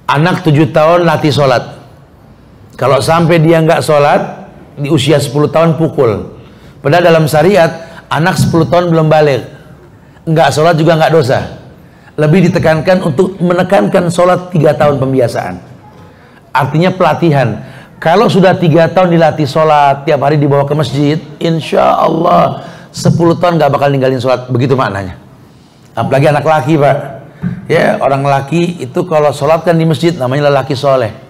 Anak 7 tahun latih sholat. Kalau sampai dia nggak sholat di usia 10 tahun pukul. Padahal dalam syariat anak 10 tahun belum balik, nggak sholat juga nggak dosa. Lebih ditekankan untuk menekankan sholat 3 tahun pembiasaan. Artinya pelatihan. Kalau sudah 3 tahun dilatih sholat, tiap hari dibawa ke masjid, insya Allah 10 tahun nggak bakal ninggalin sholat. Begitu maknanya. Apalagi anak laki, Pak. Ya, orang laki itu kalau sholat kan di masjid, namanya lelaki soleh.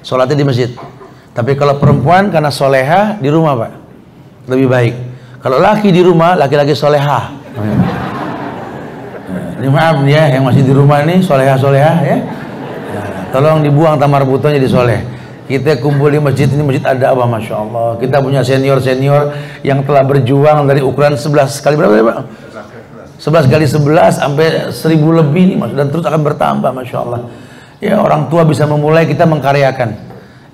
Sholatnya di masjid. Tapi kalau perempuan karena soleha di rumah, Pak, lebih baik. Kalau laki di rumah, laki-laki soleha. Ini maaf nih ya, yang masih di rumah ini soleha-soleha ya. Tolong dibuang tamar butonya di soleh. Kita kumpul di masjid, ini masjid ada apa, Masya Allah. Kita punya senior-senior yang telah berjuang dari ukuran 11 kali berapa ya, Pak? 11 kali 11 sampai 1000 lebih nih, dan terus akan bertambah, Masya Allah. Ya, orang tua bisa memulai, kita mengkaryakan.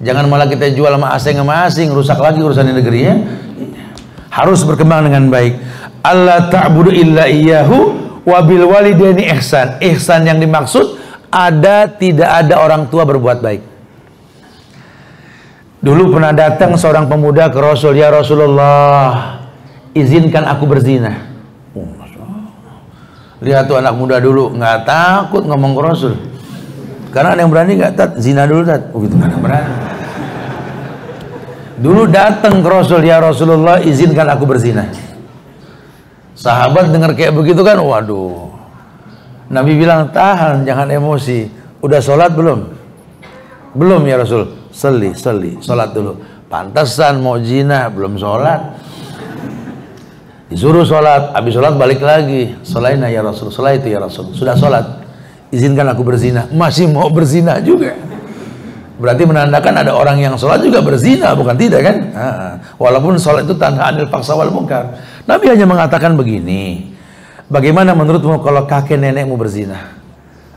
Jangan malah kita jual sama asing, rusak lagi urusan di negeri ya. Harus berkembang dengan baik. Allah ta'budu illa iyyahu wabil walidaini ihsan. Ihsan yang dimaksud tidak ada orang tua berbuat baik. Dulu pernah datang seorang pemuda ke Rasul, ya Rasulullah, izinkan aku berzina. Lihat tuh anak muda dulu, nggak takut ngomong ke Rasul. Karena ada yang berani nggak, tat, zina dulu tat, begitu kan berani. Dulu datang ke Rasul, ya Rasulullah, izinkan aku berzina. Sahabat dengar kayak begitu kan, waduh. Nabi bilang, tahan, jangan emosi. Udah sholat belum? Belum ya Rasul. Sholat dulu. Pantesan mau zina, belum sholat. Disuruh sholat, habis sholat balik lagi. Sholaina ya Rasul, sholat itu ya Rasul. Sudah sholat, izinkan aku berzina. Masih mau berzina juga. Berarti menandakan ada orang yang sholat juga berzina, bukan tidak kan? Walaupun sholat itu tanha anil faksa wal munkar. Nabi hanya mengatakan begini, bagaimana menurutmu kalau kakek nenekmu berzina?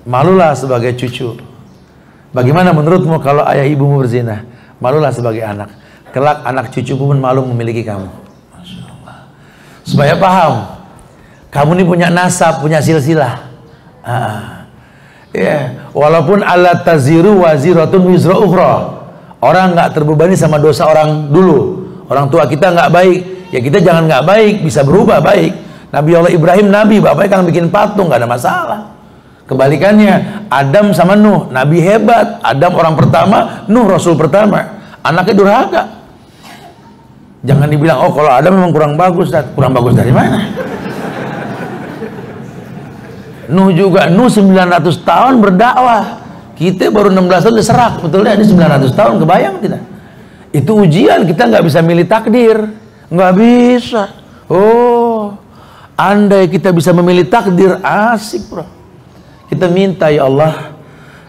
Malulah sebagai cucu. Bagaimana menurutmu kalau ayah ibumu berzina? Malulah sebagai anak. Kelak anak cucumu pun malu memiliki kamu. Masya Allah. Supaya paham, kamu ini punya nasab, punya silsilah. Ya, walaupun alla taziru waziratun wizra ukhra. Orang nggak terbebani sama dosa orang dulu. Orang tua kita nggak baik, ya kita jangan nggak baik, bisa berubah baik. Nabi Allah Ibrahim nabi, bapaknya kan bikin patung, nggak ada masalah. Kebalikannya, Adam sama Nuh, nabi hebat. Adam orang pertama, Nuh rasul pertama. Anaknya durhaka. Jangan dibilang, oh kalau ada memang kurang bagus. Kurang bagus dari mana? Nuh juga, Nuh 900 tahun berdakwah. Kita baru 16 tahun diserak. Betul ya? Ini 900 tahun, kebayang tidak? Itu ujian, kita nggak bisa milih takdir. Nggak bisa. Oh, andai kita bisa memilih takdir, asik bro. Kita minta, ya Allah,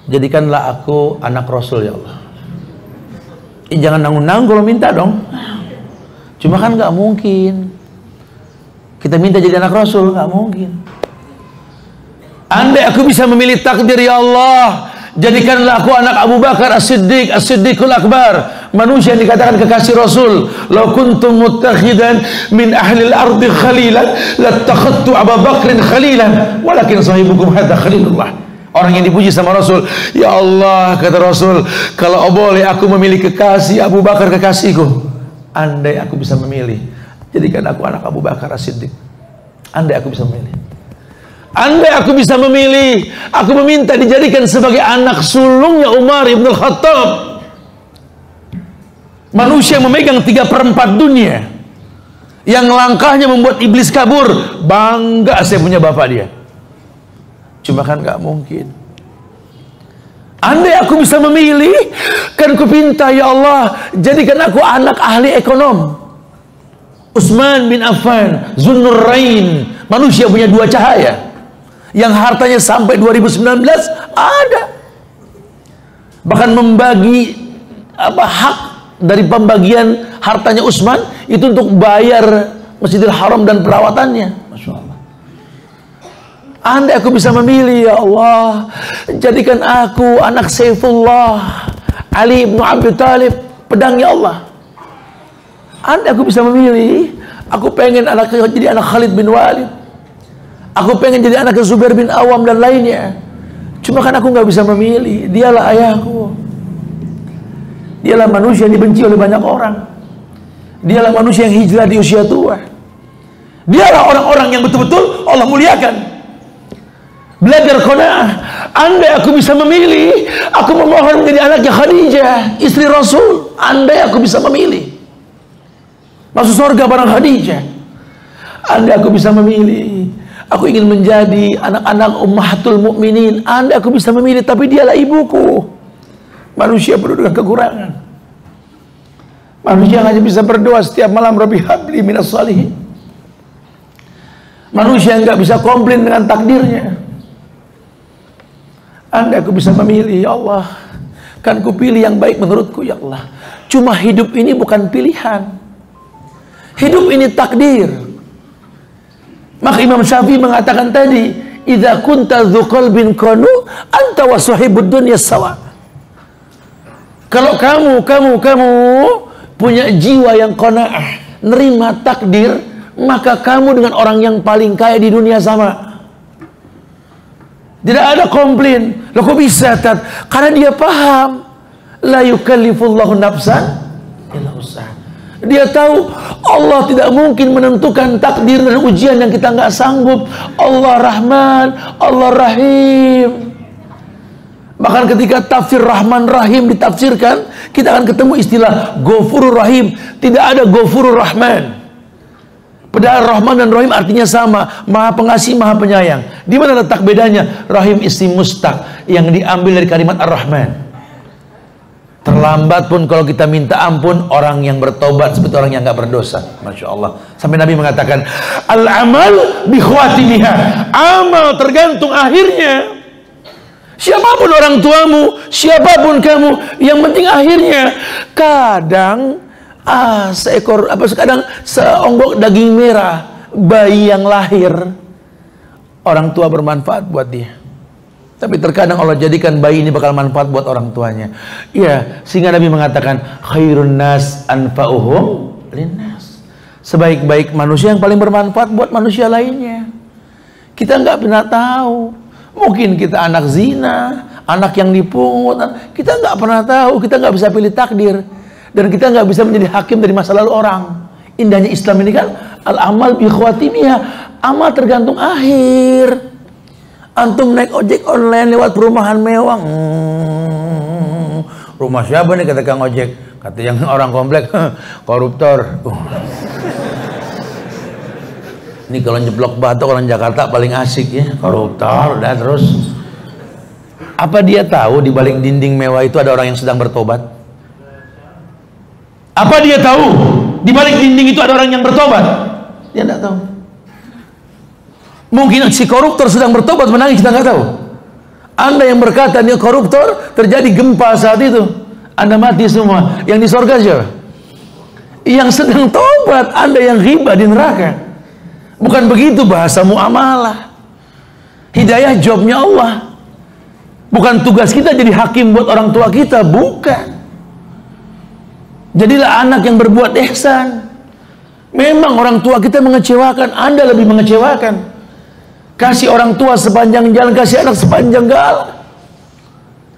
jadikanlah aku anak Rasul ya Allah. Jangan nanggung-nanggung kalau minta dong. Cuma kan nggak mungkin kita minta jadi anak Rasul, nggak mungkin. Andai aku bisa memilih takdir, ya Allah, jadikanlah aku anak Abu Bakar As-Siddiq, As-Siddiqul Akbar, manusia yang dikatakan kekasih Rasul. Lau kuntum muttakhidan min ahlil ardi khalilan lattakhadtu Abu Bakrin khalilan walakin sahibukum hadha khalilullah. Orang yang dipuji sama Rasul. Ya Allah, kata Rasul, kalau boleh aku memilih kekasih Abu Bakar kekasihku. Andai aku bisa memilih, jadikan aku anak Abu Bakar As-Siddiq. Andai aku bisa memilih. Andai aku bisa memilih, aku meminta dijadikan sebagai anak sulungnya Umar ibn Khattab. Manusia yang memegang 3/4 dunia, yang langkahnya membuat iblis kabur. Bangga saya punya bapak dia. Cuma kan gak mungkin. Andai aku bisa memilih, kan ku pinta, ya Allah, jadikan aku anak ahli ekonom. Utsman bin Affan, Zunnurain, manusia punya 2 cahaya, yang hartanya sampai 2019 ada. Bahkan membagi hak dari pembagian hartanya Utsman itu untuk bayar Masjidil Haram dan perawatannya. Masya Allah. Andai aku bisa memilih, ya Allah, jadikan aku anak Saifullah Ali bin Abi Thalib, pedangnya Allah. Andai aku bisa memilih, aku pengen jadi anak Khalid bin Walid. Aku pengen jadi anak Zubair bin Awam dan lainnya. Cuma kan aku nggak bisa memilih. Dialah ayahku. Dialah manusia yang dibenci oleh banyak orang. Dialah manusia yang hijrah di usia tua. Dialah orang-orang yang betul-betul Allah muliakan. Belajar qanaah. Andai aku bisa memilih, aku memohon menjadi anaknya Khadijah, istri Rasul. Andai aku bisa memilih, masuk surga bareng Khadijah. Andai aku bisa memilih, aku ingin menjadi anak-anak ummahatul mukminin. Andai aku bisa memilih, tapi dialah ibuku. Manusia penuh dengan kekurangan. Manusia hanya bisa berdoa setiap malam, Rabbi habli minas salihin. Manusia nggak bisa komplain dengan takdirnya. Andai aku bisa memilih, ya Allah, kan ku pilih yang baik menurutku, ya Allah. Cuma hidup ini bukan pilihan. Hidup ini takdir. Maka Imam Syafi'i mengatakan tadi, idza kunta dzu qalbin qanu anta wa sahibud dunya sawa. Kalau kamu punya jiwa yang qanaah, nerima takdir, maka kamu dengan orang yang paling kaya di dunia sama. Tidak ada komplain. Loh kok bisa, Tat? Karena dia paham, la yukallifullahu nafsan illa wus'aha. Dia tahu Allah tidak mungkin menentukan takdir dan ujian yang kita nggak sanggup. Allah Rahman, Allah Rahim. Bahkan ketika tafsir Rahman Rahim ditafsirkan, kita akan ketemu istilah Ghafurur Rahim. Tidak ada Ghafurur Rahman. Padahal Rahman dan Rahim artinya sama, Maha Pengasih, Maha Penyayang. Di mana letak bedanya? Rahim isim mustaq yang diambil dari kalimat Ar-Rahman. Terlambat pun kalau kita minta ampun, orang yang bertobat seperti orang yang nggak berdosa. Masya Allah. Sampai Nabi mengatakan, al-amal bi khawatimiha. Amal tergantung akhirnya. Siapapun orang tuamu, siapapun kamu, yang penting akhirnya. Kadang kadang seonggok daging merah bayi yang lahir, orang tua bermanfaat buat dia. Tapi terkadang Allah jadikan bayi ini bakal manfaat buat orang tuanya. Iya, sehingga Nabi mengatakan khairun nas anfa'uhum linnas. Sebaik-baik manusia yang paling bermanfaat buat manusia lainnya. Kita nggak pernah tahu. Mungkin kita anak zina, anak yang dipungut. Kita nggak pernah tahu. Kita nggak bisa pilih takdir. Dan kita nggak bisa menjadi hakim dari masa lalu orang. Indahnya Islam ini kan al-amal bi khawatimiyah. Amal tergantung akhir. Antum naik ojek online lewat perumahan mewah. Rumah siapa nih, kata Kang ojek? Kata yang orang komplek, koruptor. Ini kalau nyeblok batu orang Jakarta paling asik ya, koruptor. Udah terus. Apa dia tahu di balik dinding mewah itu ada orang yang sedang bertobat? Apa dia tahu di balik dinding itu ada orang yang bertobat? Dia tidak tahu. Mungkin si koruptor sedang bertobat menangis, kita nggak tahu. Anda yang berkata dia koruptor, terjadi gempa saat itu, Anda mati semua. Yang di surga siapa? Yang sedang tobat. Anda yang riba di neraka. Bukan begitu bahasa muamalah. Hidayah jobnya Allah. Bukan tugas kita jadi hakim buat orang tua kita, bukan. Jadilah anak yang berbuat ihsan. Memang orang tua kita mengecewakan, Anda lebih mengecewakan. Kasih orang tua sepanjang jalan, kasih anak sepanjang jalan.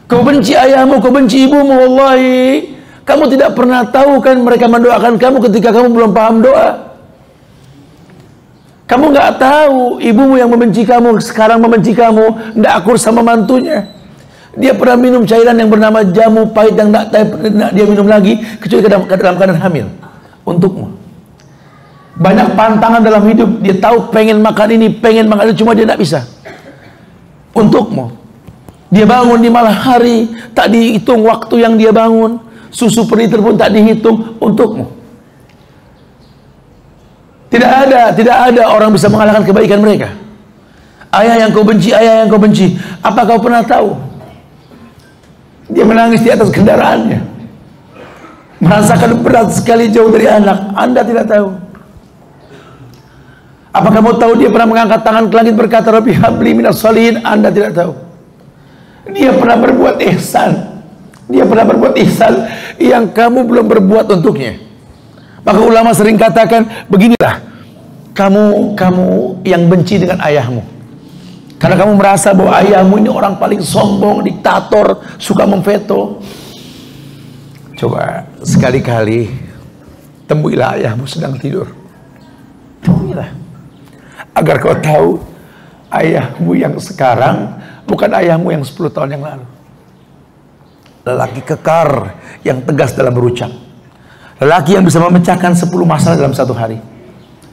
Kau benci ayahmu, kau benci ibumu, wallahi. Kamu tidak pernah tahu kan mereka mendoakan kamu ketika kamu belum paham doa. Kamu nggak tahu ibumu yang membenci kamu sekarang membenci kamu, tidak akur sama mantunya. Dia pernah minum cairan yang bernama jamu pahit yang tidak dia minum lagi kecuali dalam keadaan hamil. Untukmu. Banyak pantangan dalam hidup. Dia tahu pengen makan ini, pengen makan itu, cuma dia tidak bisa. Untukmu. Dia bangun di malam hari, tak dihitung waktu yang dia bangun. Susu per liter pun tak dihitung. Untukmu. Tidak ada orang bisa mengalahkan kebaikan mereka. Ayah yang kau benci, ayah yang kau benci. Apa kau pernah tahu? Dia menangis di atas kendaraannya. Merasakan berat sekali jauh dari anak. Anda tidak tahu. Apa kamu tahu dia pernah mengangkat tangan ke langit berkata, Rabbi habli minas sholihin? Anda tidak tahu. Dia pernah berbuat ihsan. Dia pernah berbuat ihsan yang kamu belum berbuat untuknya. Maka ulama sering katakan, beginilah, kamu yang benci dengan ayahmu. Karena kamu merasa bahwa ayahmu ini orang paling sombong, diktator, suka memveto. Coba sekali-kali temuilah ayahmu sedang tidur. Temuilah. Agar kau tahu ayahmu yang sekarang bukan ayahmu yang 10 tahun yang lalu. Lelaki kekar yang tegas dalam berucap. Lelaki yang bisa memecahkan 10 masalah dalam satu hari.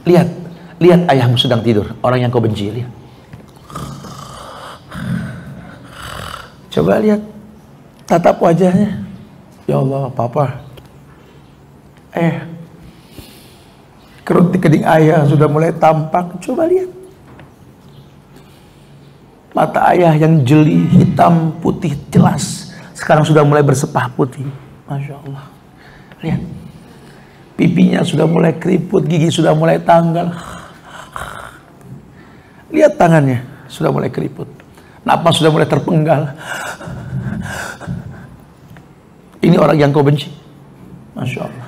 Lihat ayahmu sedang tidur, orang yang kau benci. Lihat. Coba lihat tatap wajahnya. Ya Allah, Papa. Kerut di keding ayah sudah mulai tampak. Coba lihat. Mata ayah yang jeli, hitam, putih, jelas. Sekarang sudah mulai bersepah putih. Masya Allah. Lihat. Pipinya sudah mulai keriput, gigi sudah mulai tanggal. Lihat tangannya, sudah mulai keriput. Napas sudah mulai terpenggal. Ini orang yang kau benci. Masya Allah.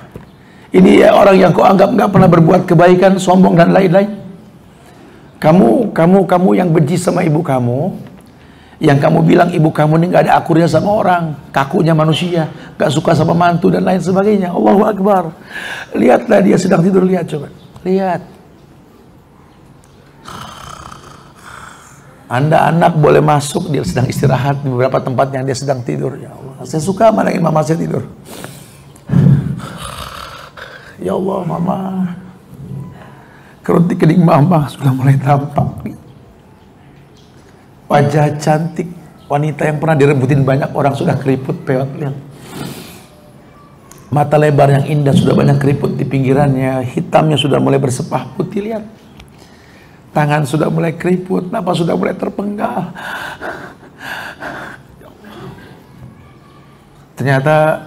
Ini ya orang yang kau anggap nggak pernah berbuat kebaikan, sombong dan lain-lain. Kamu yang benci sama ibu kamu, yang kamu bilang ibu kamu ini nggak ada akurnya sama orang, kakunya manusia, nggak suka sama mantu dan lain sebagainya. Allahu Akbar. Lihatlah dia sedang tidur, lihat coba, lihat. Anda anak boleh masuk, dia sedang istirahat di beberapa tempat yang dia sedang tidur. Ya Allah, saya suka mandangin mama saya tidur. Ya Allah, mama. Kerut di keding mama sudah mulai tampak. Wajah cantik wanita yang pernah direbutin banyak orang sudah keriput peot. Lihat. Mata lebar yang indah sudah banyak keriput di pinggirannya. Hitamnya sudah mulai bersepah putih. Lihat. Tangan sudah mulai keriput. Napas sudah mulai terpenggal. Ternyata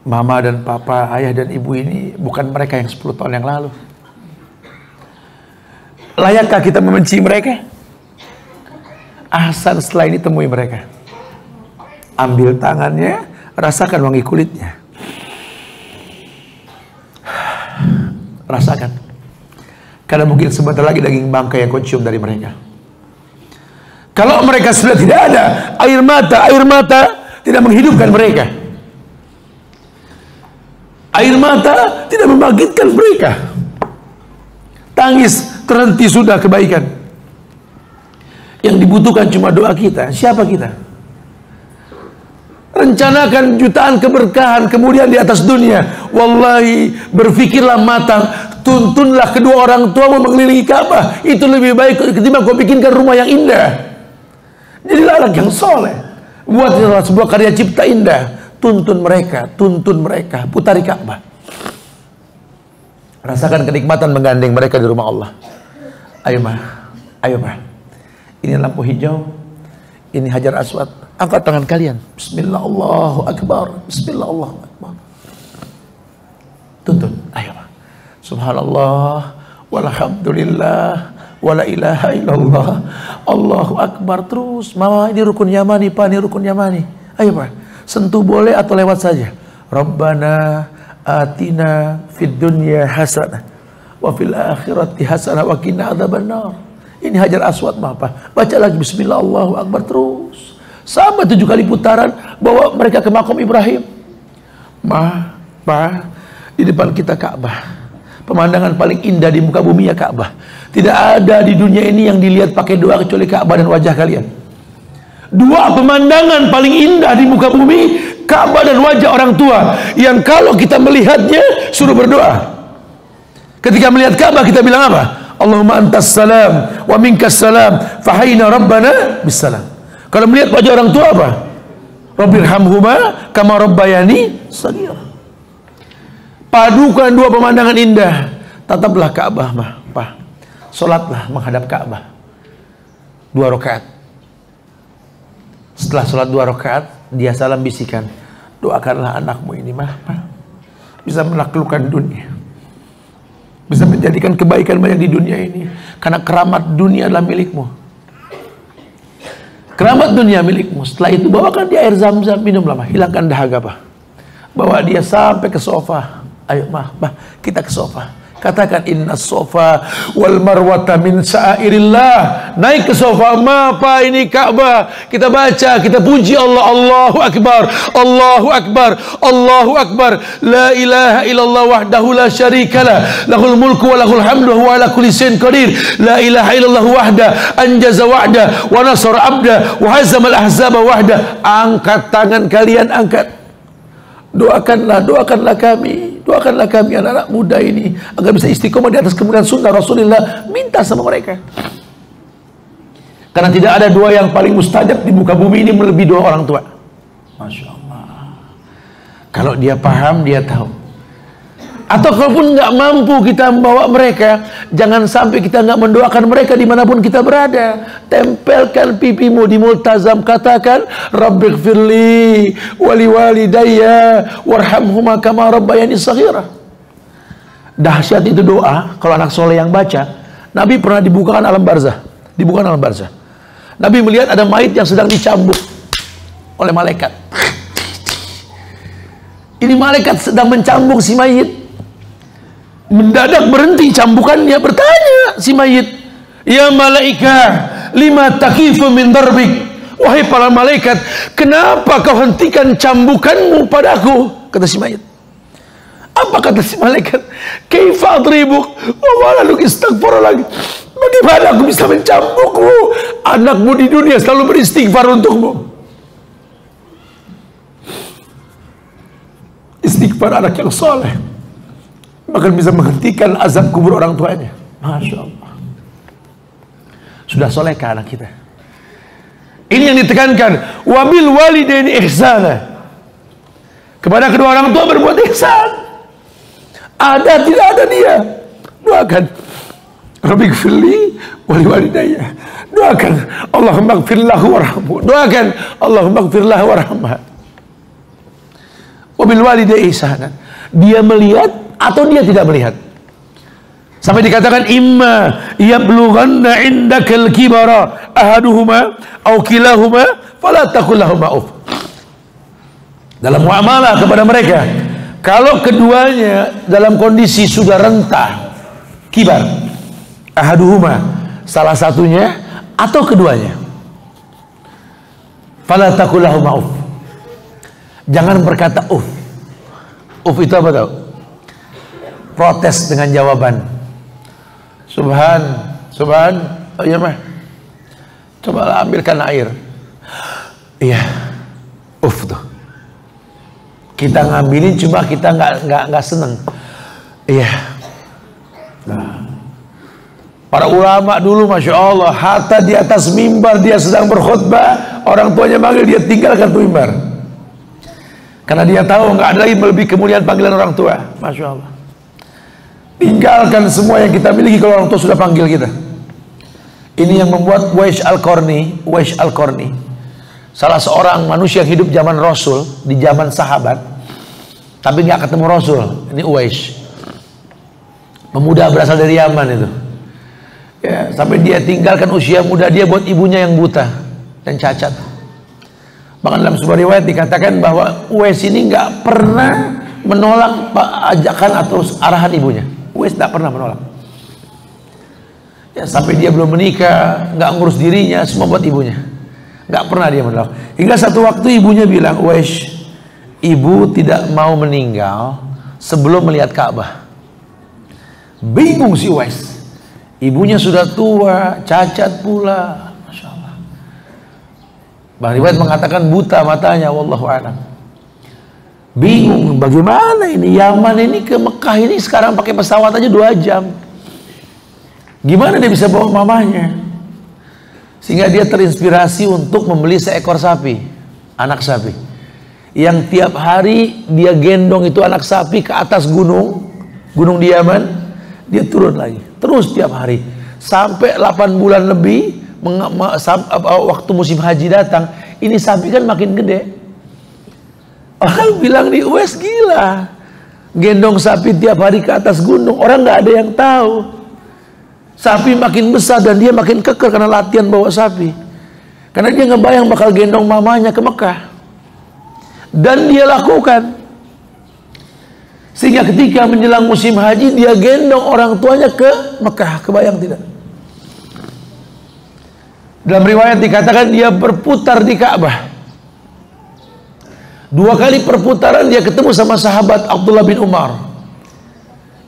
mama dan papa, ayah dan ibu ini bukan mereka yang 10 tahun yang lalu. Layakkah kita membenci mereka? Ahsan setelah ini temui mereka. Ambil tangannya, rasakan wangi kulitnya. Rasakan. Karena mungkin sebentar lagi daging bangkai yang kau cium dari mereka. Kalau mereka sudah tidak ada, air mata tidak menghidupkan mereka. Air mata tidak membangkitkan mereka. Tangis terhenti sudah kebaikan. Yang dibutuhkan cuma doa kita. Siapa kita? rencanakan jutaan keberkahan kemudian di atas dunia. Wallahi, berfikirlah matang, tuntunlah kedua orang tuamu mengelilingi Ka'bah. Itu lebih baik ketimbang kau bikinkan rumah yang indah. Jadilah anak yang soleh, buatlah sebuah karya cipta indah, tuntun mereka, putari Ka'bah. Rasakan kenikmatan menggandeng mereka di rumah Allah. Ayo mah, ini lampu hijau, ini Hajar Aswad. Angkat tangan kalian. Bismillah, Allahu Akbar. Bismillah, Allahu Akbar. Tuntun. Ayo. Subhanallah. Walhamdulillah. Wala ilaha illallah. Allahu Akbar. Terus. Mama, ini rukun Yamani, Pak. Ini rukun Yamani. Ayo, Pak. Sentuh boleh atau lewat saja. Rabbana atina fid dunya hasanah wa fil akhirati hasanah wa qina adzabannar. Ini Hajar Aswad, Pak. Baca lagi Bismillah, Allahu Akbar. Terus. Sampai 7 kali putaran, bawa mereka ke makam Ibrahim. Pa, di depan kita Ka'bah. Pemandangan paling indah di muka bumi ya Ka'bah. Tidak ada di dunia ini yang dilihat pakai doa kecuali Ka'bah dan wajah kalian. 2 pemandangan paling indah di muka bumi, Ka'bah dan wajah orang tua, yang kalau kita melihatnya suruh berdoa. Ketika melihat Ka'bah kita bilang apa? Allahumma antas salam wa minkas salam fahayna rabbana bisalam. Kalau melihat wajah orang tua apa? Rabbirhamhuma kama rabbayani shaghira. Padukan 2 pemandangan indah. Tataplah Ka'bah, Pak. Salatlah menghadap Ka'bah. 2 rakaat. Setelah salat 2 rakaat, dia salam bisikan, doakanlah anakmu ini, Pak. Bisa menaklukkan dunia. Bisa menjadikan kebaikan banyak di dunia ini. Karena keramat dunia adalah milikmu. Keramat dunia milikmu. Setelah itu bawakan dia air zam-zam, minumlah, Pak. Hilangkan dahaga, Pak. Bawa dia sampai ke sofa. Ayo, Pak, kita ke sofa. Katakan inna sofa wal marwata min syairillah. Naik ke sofa, Pak, ini Ka'bah. Kita baca, kita puji Allah. Allahu Akbar, Allahu Akbar, Allahu Akbar. La ilaha illallah wahdahu la syarikalah, lahul mulku wa lahul hamdu wa huwa ala kulli syai'in qadir. La ilaha illallah wahda anjaza wa'da wa nasara abda wa hazamal ahzaba wahda. Angkat tangan kalian, angkat. Doakanlah kami. Doakanlah kami anak-anak muda ini agar bisa istiqomah di atas kemuliaan sunnah Rasulullah. Minta sama mereka. Karena tidak ada doa yang paling mustajab di muka bumi ini melebihi doa orang tua. Masya Allah. Kalau dia paham, dia tahu. Atau kalaupun nggak mampu kita membawa mereka, jangan sampai kita nggak mendoakan mereka dimanapun kita berada. Tempelkan pipimu di multazam, katakan Rabbighfirli wali walidayya warhamhuma kama rabbayani shaghira. Dahsyat itu doa. Kalau anak soleh yang baca, Nabi pernah dibukakan alam barzah. Nabi melihat ada mayit yang sedang dicambuk oleh malaikat. Ini malaikat sedang mencambuk si mayit. Mendadak berhenti cambukannya, bertanya si mayit, ya malaikah lima takifu min darbik. Wahai para malaikat, kenapa kau hentikan cambukanmu padaku? Kata si mayit. Apa kata si malaikat? Kaifa adribuk wa waladuk istighfar lagi. Bagaimana aku bisa mencambukmu? Anakmu di dunia selalu beristighfar untukmu. Istighfar anak yang soleh bahkan bisa menghentikan azab kubur orang tuanya. Masya Allah. Sudah solehkah anak kita? Ini yang ditekankan. Wabil walidaini ihsana. Kepada kedua orang tua berbuat ihsan. Ada tidak ada dia. Doakan. Rabbighfirli wali walidayya. Doakan. Allahumma ighfirlahu warhamhu. Doakan. Allahumma ighfirlahu warhamha. Wabil walidaini ihsana. Dia melihat atau dia tidak melihat. Sampai dikatakan imma yablughanna indakal kibara ahaduhuma aw kilahuma fala taqul lahumā uff. Dalam muamalah kepada mereka, kalau keduanya dalam kondisi sudah renta, kibar, ahaduhuma, salah satunya atau keduanya, fala taqul lahumā uff. Jangan berkata uff. Uff itu apa tahu? Protes dengan jawaban subhan, oh iya mah, coba ambilkan air. Iya, tuh Kita ngambilin cuma kita nggak seneng. Iya. Nah, para ulama dulu, masya Allah, hatta di atas mimbar dia sedang berkhutbah, orang tuanya manggil dia tinggalkan tuh mimbar, karena dia tahu nggak ada lagi lebih kemuliaan panggilan orang tua. Masya Allah, tinggalkan semua yang kita miliki kalau orang tua sudah panggil kita. Ini yang membuat Uwais Al-Qarni, salah seorang manusia yang hidup zaman Rasul, di zaman sahabat, tapi nggak ketemu Rasul. Ini Uwais, pemuda berasal dari Yaman itu. Ya, sampai dia tinggalkan usia muda dia buat ibunya yang buta dan cacat. Bahkan dalam sebuah riwayat dikatakan bahwa Uwais ini nggak pernah menolak ajakan atau arahan ibunya. Uwais nggak pernah menolak. Ya, sampai dia belum menikah, nggak ngurus dirinya, semua buat ibunya. Nggak pernah dia menolak. Hingga satu waktu ibunya bilang, Uwais, ibu tidak mau meninggal sebelum melihat Ka'bah. Bingung si Uwais. Ibunya sudah tua, cacat pula, masya Allah. Bang riwayat mengatakan buta matanya, wallahu a'lam. Bingung, bagaimana ini? Yaman ini ke Mekah ini sekarang pakai pesawat aja 2 jam. Gimana dia bisa bawa mamanya? Sehingga dia terinspirasi untuk membeli seekor sapi, anak sapi, yang tiap hari dia gendong itu anak sapi ke atas gunung di Yaman, dia turun lagi. Terus tiap hari sampai 8 bulan lebih. Waktu musim haji datang, ini sapi kan makin gede. Orang bilang nih, Uwais gila, gendong sapi tiap hari ke atas gunung, orang nggak ada yang tahu. Sapi makin besar dan dia makin keker karena latihan bawa sapi. Karena dia ngebayang bakal gendong mamanya ke Mekah, dan dia lakukan. Sehingga ketika menjelang musim haji, dia gendong orang tuanya ke Mekah. Kebayang tidak? Dalam riwayat dikatakan dia berputar di Ka'bah. 2 kali perputaran dia ketemu sama sahabat Abdullah bin Umar.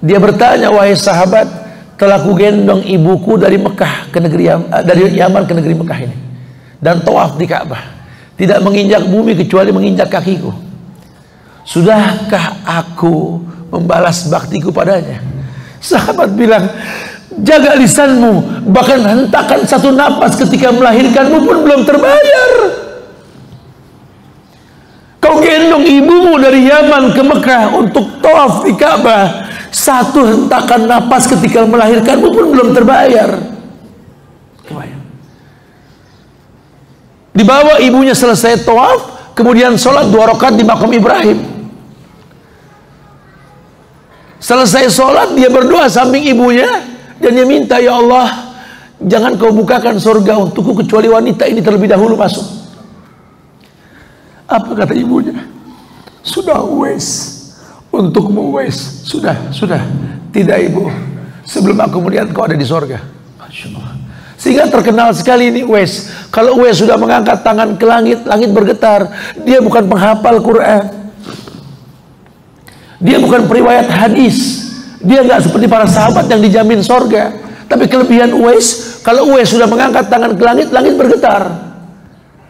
Dia bertanya, wahai sahabat, telah ku gendong ibuku dari Mekah ke negeri dari Yaman ke negeri Mekah ini, dan tawaf di Ka'bah, tidak menginjak bumi kecuali menginjak kakiku. Sudahkah aku membalas baktiku padanya? Sahabat bilang, jaga lisanmu, bahkan hentakan satu napas ketika melahirkanmu pun belum terbayar. Kau gendong ibumu dari Yaman ke Mekah untuk tawaf di Ka'bah, satu hentakan napas ketika melahirkanmu pun belum terbayar. Dibawa ibunya selesai tawaf, kemudian sholat 2 rakaat di makam Ibrahim. Selesai sholat dia berdoa samping ibunya, dan dia minta, ya Allah, jangan kau bukakan surga untukku kecuali wanita ini terlebih dahulu masuk. Apa kata ibunya? Sudah Uwais, untukmu Uwais, sudah. Tidak ibu, sebelum aku melihat kau ada di surga. Masya Allah. Sehingga terkenal sekali ini Uwais. Kalau Uwais sudah mengangkat tangan ke langit, langit bergetar. Dia bukan penghafal Quran, dia bukan periwayat hadis, dia nggak seperti para sahabat yang dijamin sorga. Tapi kelebihan Uwais, kalau Uwais sudah mengangkat tangan ke langit, langit bergetar.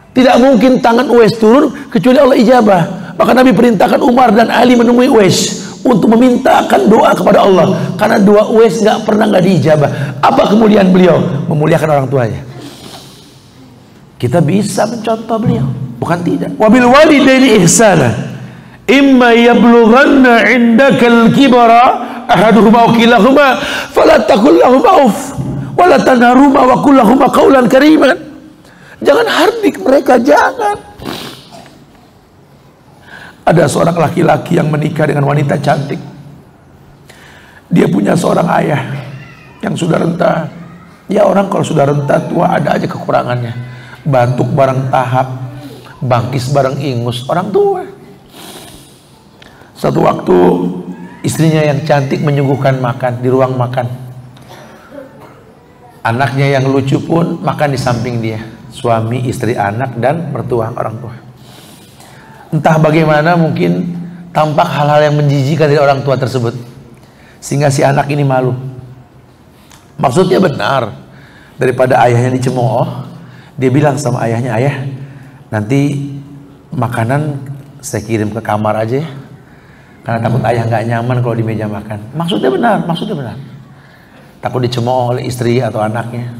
Tidak mungkin tangan Uwais turun kecuali Allah ijabah. Maka Nabi perintahkan Umar dan Ali menemui Uwais untuk memintakan doa kepada Allah, karena doa Uwais nggak pernah nggak diijabah. Apa kemuliaan beliau? Memuliakan orang tuanya. Kita bisa mencontoh beliau, bukan tidak. Wabil walidaini ihsana. Imma yablughanna indakal kibara ahaduhuma aw kilahuma fala taqul lahuma uff wala tanharuma wa qul lahuma qawlan kariman. Jangan hardik mereka, jangan. Ada seorang laki-laki yang menikah dengan wanita cantik. Dia punya seorang ayah yang sudah renta. Ya, orang kalau sudah renta tua ada aja kekurangannya. Batuk bareng tahap, bangkis bareng ingus, orang tua. Satu waktu istrinya yang cantik menyuguhkan makan di ruang makan. Anaknya yang lucu pun makan di samping dia. Suami, istri, anak, dan mertua, orang tua. Entah bagaimana mungkin tampak hal-hal yang menjijikkan dari orang tua tersebut, sehingga si anak ini malu. Maksudnya benar. Daripada ayahnya dicemooh, dia bilang sama ayahnya, ayah, nanti makanan saya kirim ke kamar aja ya, karena takut ayah nggak nyaman kalau di meja makan. Maksudnya benar, maksudnya benar. Takut dicemooh oleh istri atau anaknya.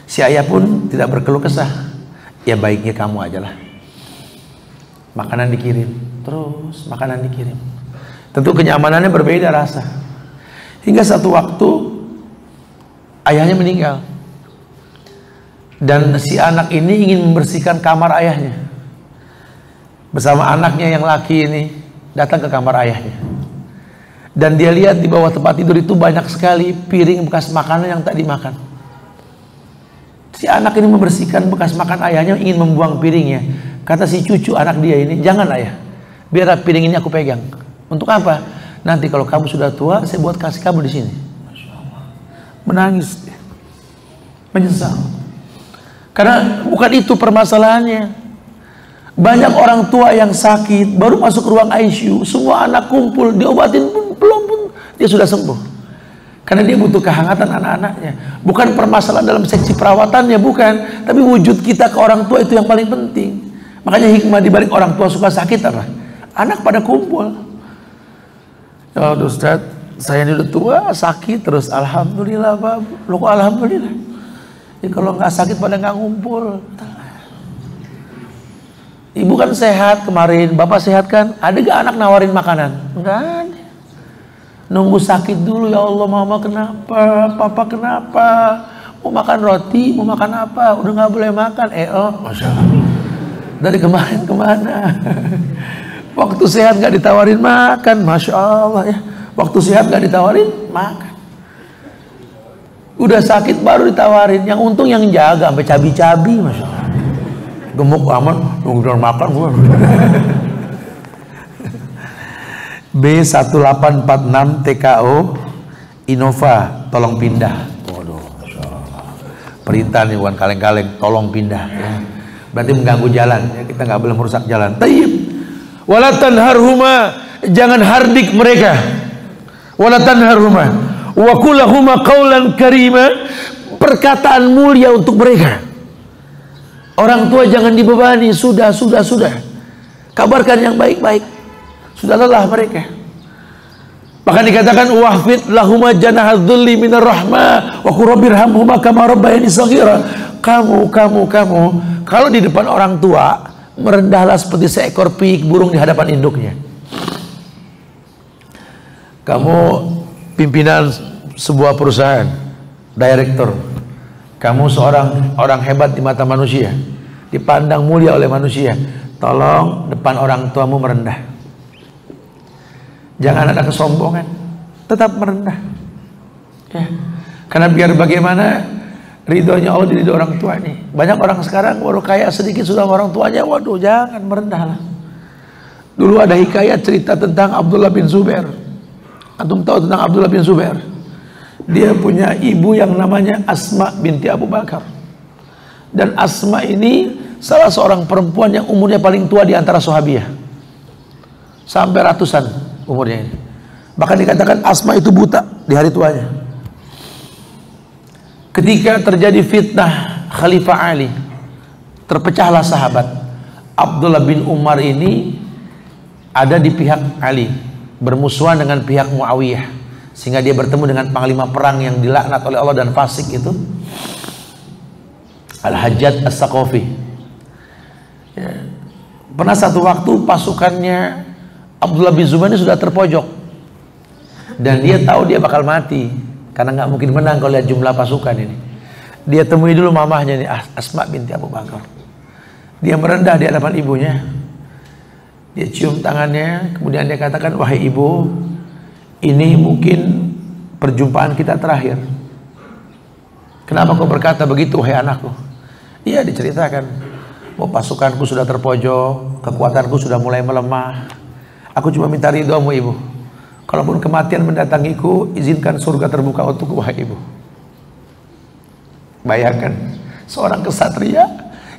Si ayah pun tidak berkeluh kesah. Ya baiknya kamu aja lah. Makanan dikirim, terus makanan dikirim. Tentu kenyamanannya berbeda rasa. Hingga satu waktu ayahnya meninggal. Dan si anak ini ingin membersihkan kamar ayahnya. Bersama anaknya yang laki ini datang ke kamar ayahnya. Dan dia lihat di bawah tempat tidur itu banyak sekali piring bekas makanan yang tak dimakan. Si anak ini membersihkan bekas makan ayahnya, ingin membuang piringnya. Kata si cucu anak dia ini, jangan ayah, biar piring ini aku pegang. Untuk apa? Nanti kalau kamu sudah tua, saya buat kasih kamu di sini. Masya Allah. Menangis dia. Menyesal. Karena bukan itu permasalahannya. Banyak orang tua yang sakit, baru masuk ruang ICU, semua anak kumpul, diobatin pun belum pun dia sudah sembuh. Karena dia butuh kehangatan anak-anaknya. Bukan permasalahan dalam seksi perawatannya, bukan. Tapi wujud kita ke orang tua itu yang paling penting. Makanya hikmah dibalik orang tua suka sakit apa? Anak pada kumpul. Ya Ustaz, saya ini udah tua, sakit terus. Alhamdulillah Pak. Loh kok alhamdulillah? Ya kalau nggak sakit pada nggak ngumpul. Ibu kan sehat kemarin, bapak sehat kan? Ada gak anak nawarin makanan? Enggak ada. Nunggu sakit dulu, ya Allah, mama kenapa? Papa kenapa? Mau makan roti, mau makan apa? Udah nggak boleh makan. Masya Allah. Dari kemarin kemana? Waktu sehat nggak ditawarin makan, Masya Allah ya. Waktu sehat nggak ditawarin makan. Udah sakit baru ditawarin. Yang untung yang jaga sampai cabi-cabi, Masya Allah. Gemuk aman, nunggu makan gua. B1846 TKO Innova, tolong pindah. Waduh, Masya Allah. Perintah nih bukan kaleng-kaleng, tolong pindah ya. Berarti mengganggu jalan ya, kita nggak boleh merusak jalan. Tayyib. Wala tanharhuma, jangan hardik mereka. Wala tanharhuma wa qul lahuma qaulan karima, perkataan mulia untuk mereka. Orang tua jangan dibebani, sudah. Kabarkan yang baik-baik. Sudah lelah mereka. Bahkan dikatakan wahfid lahuma janahadzulli minar rahmah wa qur rabbirhamhuma kama rabbayani shaghira. Kamu kalau di depan orang tua merendahlah seperti seekor pik burung di hadapan induknya. Kamu pimpinan sebuah perusahaan, direktur. Kamu seorang orang hebat di mata manusia, dipandang mulia oleh manusia. Tolong depan orang tuamu merendah. Jangan ada kesombongan, tetap merendah. Ya. Karena biar bagaimana ridhonya Allah di ridho orang tua ini. Banyak orang sekarang baru kaya sedikit sudah orang tuanya, waduh jangan merendahlah. Dulu ada hikayat cerita tentang Abdullah bin Zubair. Antum tahu tentang Abdullah bin Zubair? Dia punya ibu yang namanya Asma binti Abu Bakar. Dan Asma ini salah seorang perempuan yang umurnya paling tua di antara sahabiyah. Sampai ratusan umurnya ini. Bahkan dikatakan Asma itu buta di hari tuanya. Ketika terjadi fitnah Khalifah Ali, terpecahlah sahabat. Abdullah bin Umar ini ada di pihak Ali, bermusuhan dengan pihak Muawiyah. Sehingga dia bertemu dengan panglima perang yang dilaknat oleh Allah dan fasik itu, Al-Hajjaj As-Saqafi. Ya. Pernah satu waktu pasukannya Abdullah bin Zubair ini sudah terpojok. Dan dia tahu dia bakal mati. Karena nggak mungkin menang kalau lihat jumlah pasukan ini. Dia temui dulu mamahnya nih, Asma binti Abu Bakar. Dia merendah di hadapan ibunya. Dia cium tangannya, kemudian dia katakan, wahai ibu, ini mungkin perjumpaan kita terakhir. Kenapa kau berkata begitu, wahai anakku? Iya, diceritakan. Oh, pasukanku sudah terpojok, kekuatanku sudah mulai melemah. Aku cuma minta ridhomu ibu. Kalaupun kematian mendatangiku, izinkan surga terbuka untukku, wahai ibu. Bayangkan, seorang kesatria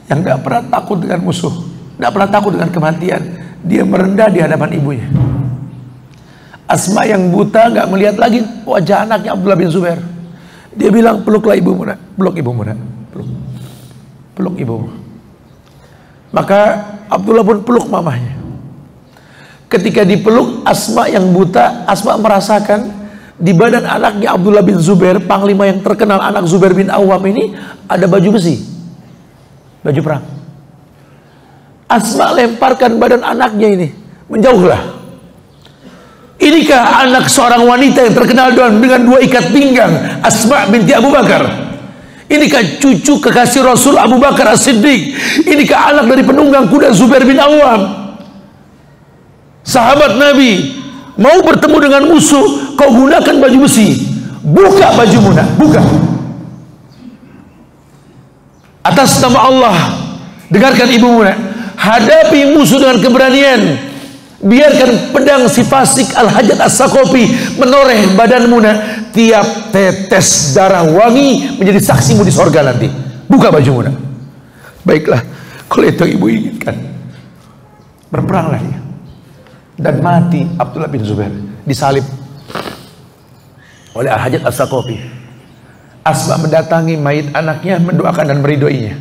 yang gak pernah takut dengan musuh, gak pernah takut dengan kematian. Dia merendah di hadapan ibunya. Asma yang buta gak melihat lagi wajah anaknya Abdullah bin Zubair. Dia bilang, peluklah ibumu nak, peluk ibumu nak, peluk ibumu. Maka Abdullah pun peluk mamahnya. Ketika dipeluk Asma yang buta, Asma merasakan di badan anaknya Abdullah bin Zubair, panglima yang terkenal anak Zubair bin Awam ini, ada baju besi, baju perang. Asma lemparkan badan anaknya ini, menjauhlah. Inikah anak seorang wanita yang terkenal dengan 2 ikat pinggang, Asma binti Abu Bakar? Inikah cucu kekasih Rasul Abu Bakar As-Siddiq? Inikah anak dari penunggang kuda Zubair bin Awam? Sahabat Nabi mau bertemu dengan musuh, kau gunakan baju besi. Buka bajumu nak, buka. Atas nama Allah, dengarkan ibumu nak, hadapi musuh dengan keberanian. Biarkan pedang si fasik Al-Hajjaj As-Saqafi menoreh badanmu nak. Tiap tetes darah wangi menjadi saksimu di sorga nanti. Buka bajumu nak. Baiklah, kalau itu ibu inginkan, berperanglah dia. Dan mati Abdullah bin Zubair, disalib oleh Al-Hajjaj As-Saqafi. Asma mendatangi mayit anaknya, mendoakan dan meridhoinya.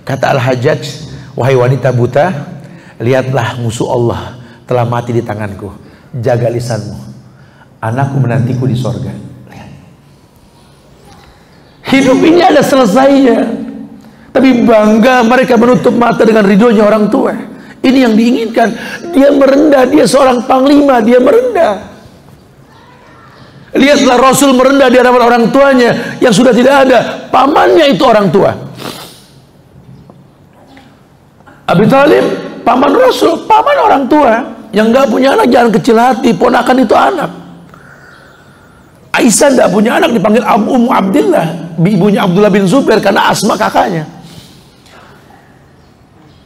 Kata Al-Hajjaj, wahai wanita buta, lihatlah musuh Allah telah mati di tanganku. Jaga lisanmu, anakku menantiku di sorga. Hidup ini ada selesainya, tapi bangga mereka menutup mata dengan ridhonya orang tua. Ini yang diinginkan. Dia merendah, dia seorang panglima, dia merendah. Lihatlah Rasul merendah di hadapan orang tuanya yang sudah tidak ada. Pamannya itu orang tua. Abi Thalib, paman Rasul, paman orang tua. Yang nggak punya anak jangan kecil hati, ponakan itu anak. Aisyah tidak punya anak dipanggil Ummu Abdillah, ibunya Abdullah bin Zubair, karena Asma kakaknya.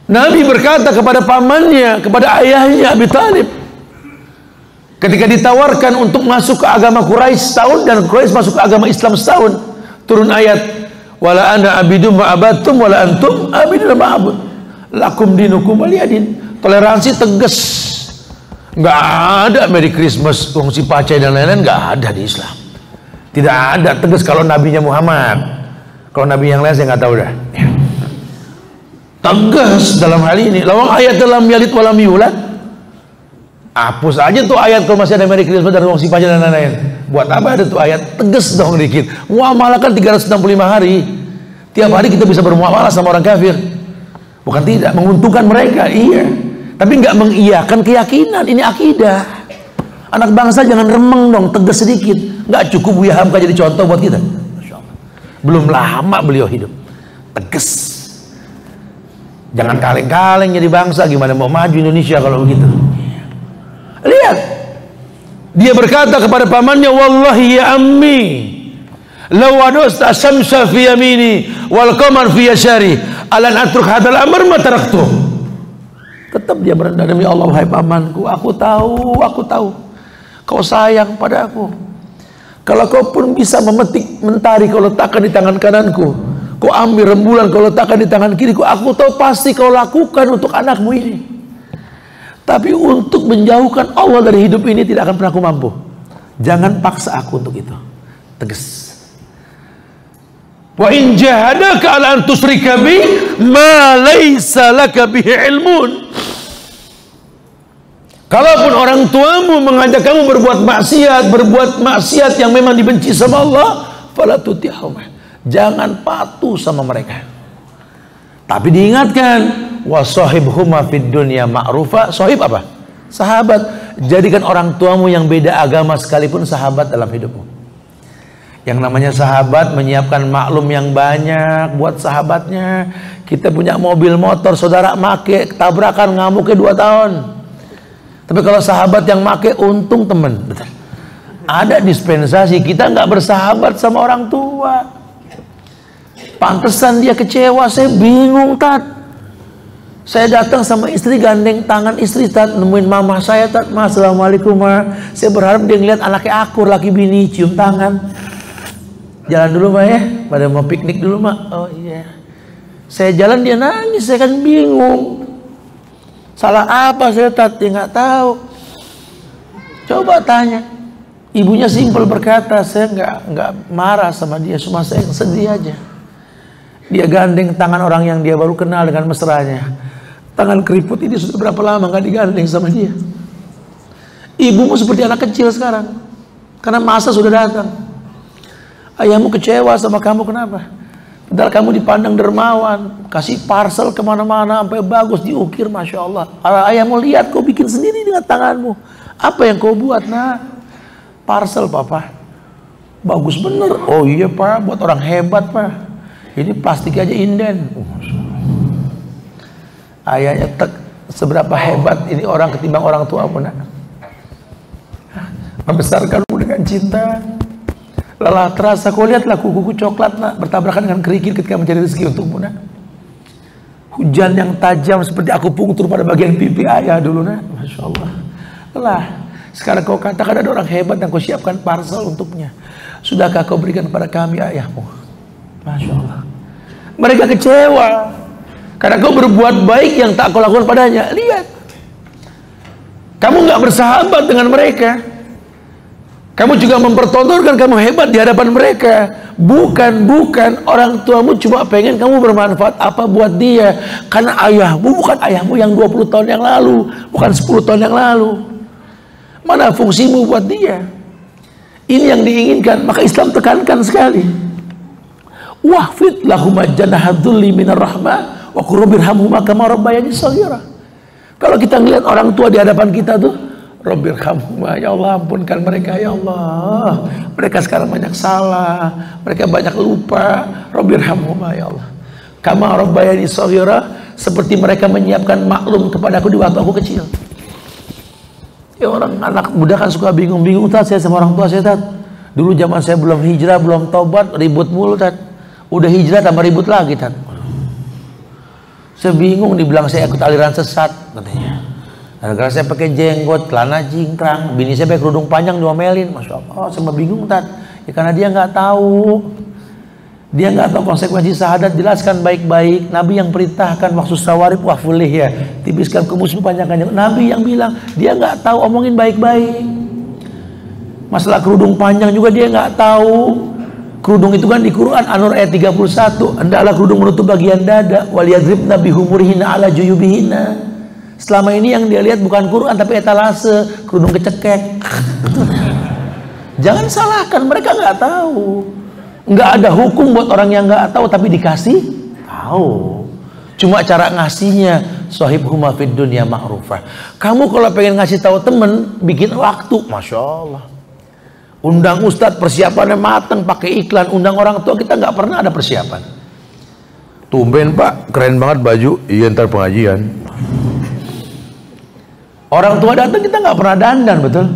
Nabi berkata kepada pamannya, kepada ayahnya Abi Thalib, ketika ditawarkan untuk masuk ke agama Quraisy setahun dan Quraisy masuk ke agama Islam setahun, turun ayat, wala ana abidum ma abattum wala antum abidun ma abud lakum dinukum waliyadin. Toleransi tegas, nggak ada Merry Christmas, kongsi pacai dan lain-lain, nggak ada di Islam. Tidak ada, tegas kalau nabinya Muhammad. Kalau nabi yang lain saya nggak tahu dah. Tegas dalam hal ini. Lawang ayat dalam yalid walam yulad, hapus aja tuh ayat kalau masih ada Merry Christmas dan kongsi pacai dan lain-lain. Buat apa ada tuh ayat? Tegas dong dikit. Muamalah kan 365 hari. Tiap hari kita bisa bermuamalah sama orang kafir. Bukan tidak, menguntungkan mereka, iya. Tapi nggak mengiyakan keyakinan, ini akidah. Anak bangsa jangan remeng dong, tegas sedikit. Nggak cukup Buya Hamka jadi contoh buat kita. Masya Allah. Belum lama beliau hidup, tegas. Jangan kaleng-kaleng jadi bangsa, gimana mau maju Indonesia kalau begitu. Lihat, dia berkata kepada pamannya, wallahi ya ammi, law adosta syamsa fi yamini wal qamar fi yashari alan atruk hadal amr ma taraktu. Tetap dia merendah, demi Allah wahai pamanku, aku tahu kau sayang pada aku. Kalau kau pun bisa memetik mentari kau letakkan di tangan kananku, kau ambil rembulan kau letakkan di tangan kiriku, aku tahu pasti kau lakukan untuk anakmu ini. Tapi untuk menjauhkan Allah dari hidup ini tidak akan pernah aku mampu. Jangan paksa aku untuk itu. Tegas. Wa in jahadaka ala an tusyrika bi ma laysa laka bihi ilmun. Kalaupun orang tuamu mengajak kamu berbuat maksiat yang memang dibenci sama Allah, fala tuti'huma. Jangan patuh sama mereka. Tapi diingatkan, wa sahibhuma fid dunya ma'rufa. Sahib apa? Sahabat. Jadikan orang tuamu yang beda agama sekalipun sahabat dalam hidupmu. Yang namanya sahabat menyiapkan maklum yang banyak buat sahabatnya. Kita punya mobil motor, saudara make, tabrakan, ngamuknya 2 tahun. Tapi kalau sahabat yang make, untung temen. Betul. Ada dispensasi, kita nggak bersahabat sama orang tua. Pantesan dia kecewa, saya bingung Tat. Saya datang sama istri, gandeng tangan istri Tat, nemuin mama saya Tat, Ma, assalamualaikum Ma. Saya berharap dia ngeliat anaknya akur, laki bini, cium tangan. Jalan dulu Ma ya, pada mau piknik dulu Ma. Oh iya. Saya jalan dia nangis, saya kan bingung. Salah apa saya Tat? Dia nggak tahu. Coba tanya. Ibunya simpel berkata, saya nggak marah sama dia, cuma saya sedih aja. Dia gandeng tangan orang yang dia baru kenal dengan mesranya. Tangan keriput ini sudah berapa lama nggak digandeng sama dia? Ibumu seperti anak kecil sekarang, karena masa sudah datang. Ayahmu kecewa sama kamu, kenapa? Padahal kamu dipandang dermawan, kasih parcel kemana-mana, sampai bagus diukir, Masya Allah. Ayahmu lihat kau bikin sendiri dengan tanganmu. Apa yang kau buat, nak? Parcel, papa. Bagus bener. Oh iya, pak, buat orang hebat, pak. Ini plastik aja inden. Ayahnya seberapa hebat ini orang ketimbang orang tuamu, nak. Membesarkanmu dengan cinta. Lelah terasa, kau lihatlah kuku coklat, nak, bertabrakan dengan kerikil ketika mencari rezeki untukmu, nak. Hujan yang tajam seperti aku puntur pada bagian pipi ayah dulu, nak. Masya Allah. Lelah. Sekarang kau katakan ada orang hebat yang kau siapkan parcel untuknya. Sudahkah kau berikan kepada kami, ayahmu? Masya Allah. Mereka kecewa karena kau berbuat baik yang tak kau lakukan padanya. Lihat, kamu nggak bersahabat dengan mereka. Kamu juga mempertontonkan kamu hebat di hadapan mereka. Bukan orang tuamu cuma pengen kamu bermanfaat apa buat dia. Karena ayahmu bukan ayahmu yang 20 tahun yang lalu, bukan 10 tahun yang lalu. Mana fungsimu buat dia? Ini yang diinginkan. Maka Islam tekankan sekali. Wahfid lahuma janahadzulli minar rahmah wa qur rabbirhamhuma kama rabbayani shaghira. Kalau kita ngelihat orang tua di hadapan kita tuh, Rabbirhamhuma, ya Allah ampunkan mereka, ya Allah. Mereka sekarang banyak salah, mereka banyak lupa. Rabbirhamhuma, ya Allah. Kama rabbayani shaghira, seperti mereka menyiapkan maklum kepadaku di waktu aku kecil. Ya orang anak muda kan suka bingung-bingung, Tat, saya sama orang tua saya, Tat. Dulu zaman saya belum hijrah, belum taubat, ribut mulu, Tat. Udah hijrah tambah ribut lagi, Tat. Saya bingung, dibilang saya ikut aliran sesat, katanya. Gara-gara saya pakai jenggot, celana cingkrang, bini saya pakai kerudung panjang diomelin, Masya Allah. Sama bingung, Tat. Ya karena dia nggak tahu. Dia nggak tahu konsekuensi syahadat. Jelaskan baik-baik. Nabi yang perintahkan waktu sawarib wafulih, ya, tipiskan kemusmu panjangkannya. Nabi yang bilang, dia nggak tahu, omongin baik-baik. Masalah kerudung panjang juga dia nggak tahu. Kerudung itu kan di Quran An-Nur ayat 31, hendaklah kerudung menutup bagian dada, waliyadribna bihumurihinna ala juyubihinna. Selama ini yang dia lihat bukan Quran tapi etalase, kerudung kecekek. Jangan salahkan, mereka nggak tahu. Nggak ada hukum buat orang yang nggak tahu tapi dikasih tahu. Cuma cara ngasihnya, shahibhuma fid dunya ma'rufah. Kamu kalau pengen ngasih tahu temen, bikin waktu, Masya Allah. Undang ustadz, persiapannya matang, pakai iklan. Undang orang tua, kita nggak pernah ada persiapan. Tumben pak, keren banget baju. Iya ntar pengajian. Orang tua datang kita nggak pernah dandan, betul?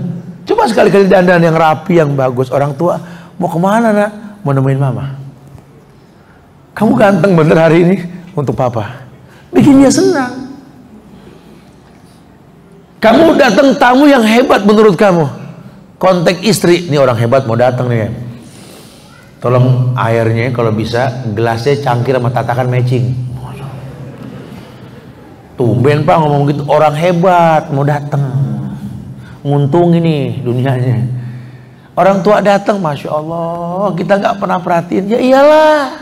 Coba sekali-kali dandan yang rapi, yang bagus. Orang tua mau kemana, nak? Mau nemuin mama. Kamu ganteng bener hari ini untuk papa. Bikin dia senang. Kamu datang tamu yang hebat menurut kamu. Kontak istri, ini orang hebat mau datang nih. Tolong airnya kalau bisa gelasnya cangkir sama tatakan matching. Tumben pak ngomong gitu, orang hebat mau datang, nguntung ini dunianya. Orang tua datang, Masya Allah, kita nggak pernah perhatiin. Ya iyalah,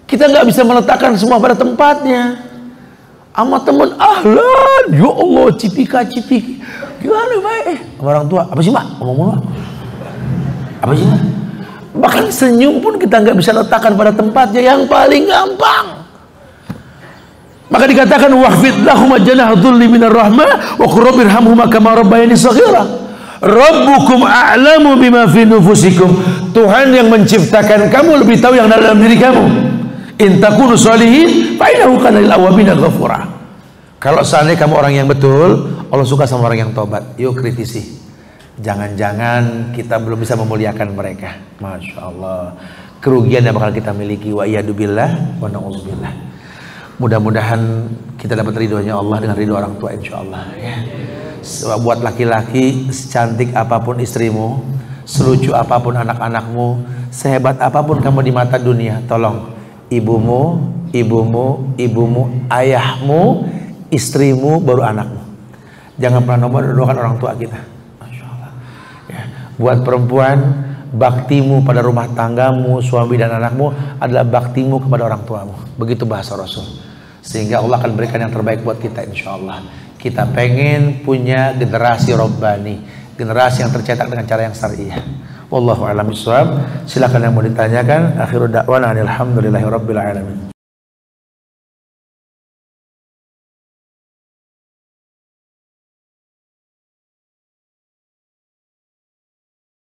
kita nggak bisa meletakkan semua pada tempatnya. Sama temen, ahlan, ya Allah, cipika, gimana baik? Sama orang tua, apa sih mak? Ngomong apa sih mak? Bahkan senyum pun kita nggak bisa letakkan pada tempatnya yang paling gampang. Maka dikatakan wahfid lahum janahadzulli minar rahmah wa qur rabbirhamhuma kama rabbayani shaghira. Rabbukum a'lamu bima fi nufusikum. Tuhan yang menciptakan kamu lebih tahu yang dalam diri kamu. In takunu sholihin fa innahu kana lil awwabina ghafura. Kalau seandainya kamu orang yang betul, Allah suka sama orang yang tobat. Yuk kritisi. Jangan-jangan kita belum bisa memuliakan mereka. Masya Allah. Kerugian yang bakal kita miliki. Wa iyyadubillah wa na'udzubillah. Mudah-mudahan kita dapat ridhonya Allah dengan ridho orang tua, insya Allah, ya. Buat laki-laki, secantik apapun istrimu, selucu apapun anak-anakmu, sehebat apapun kamu di mata dunia, tolong ibumu, ayahmu, istrimu, baru anakmu. Jangan pernah nomor-nomorkan orang tua kita. Masya Allah. Ya. Buat perempuan, baktimu pada rumah tanggamu, suami dan anakmu adalah baktimu kepada orang tuamu. Begitu bahasa Rasul. Sehingga Allah akan berikan yang terbaik buat kita, insya Allah. Kita pengen punya generasi Rabbani, generasi yang tercetak dengan cara yang syariah. Wallahu a'lam bishawab. Silakan yang mau ditanyakan. Akhiru da'wana alhamdulillahi rabbil alamin.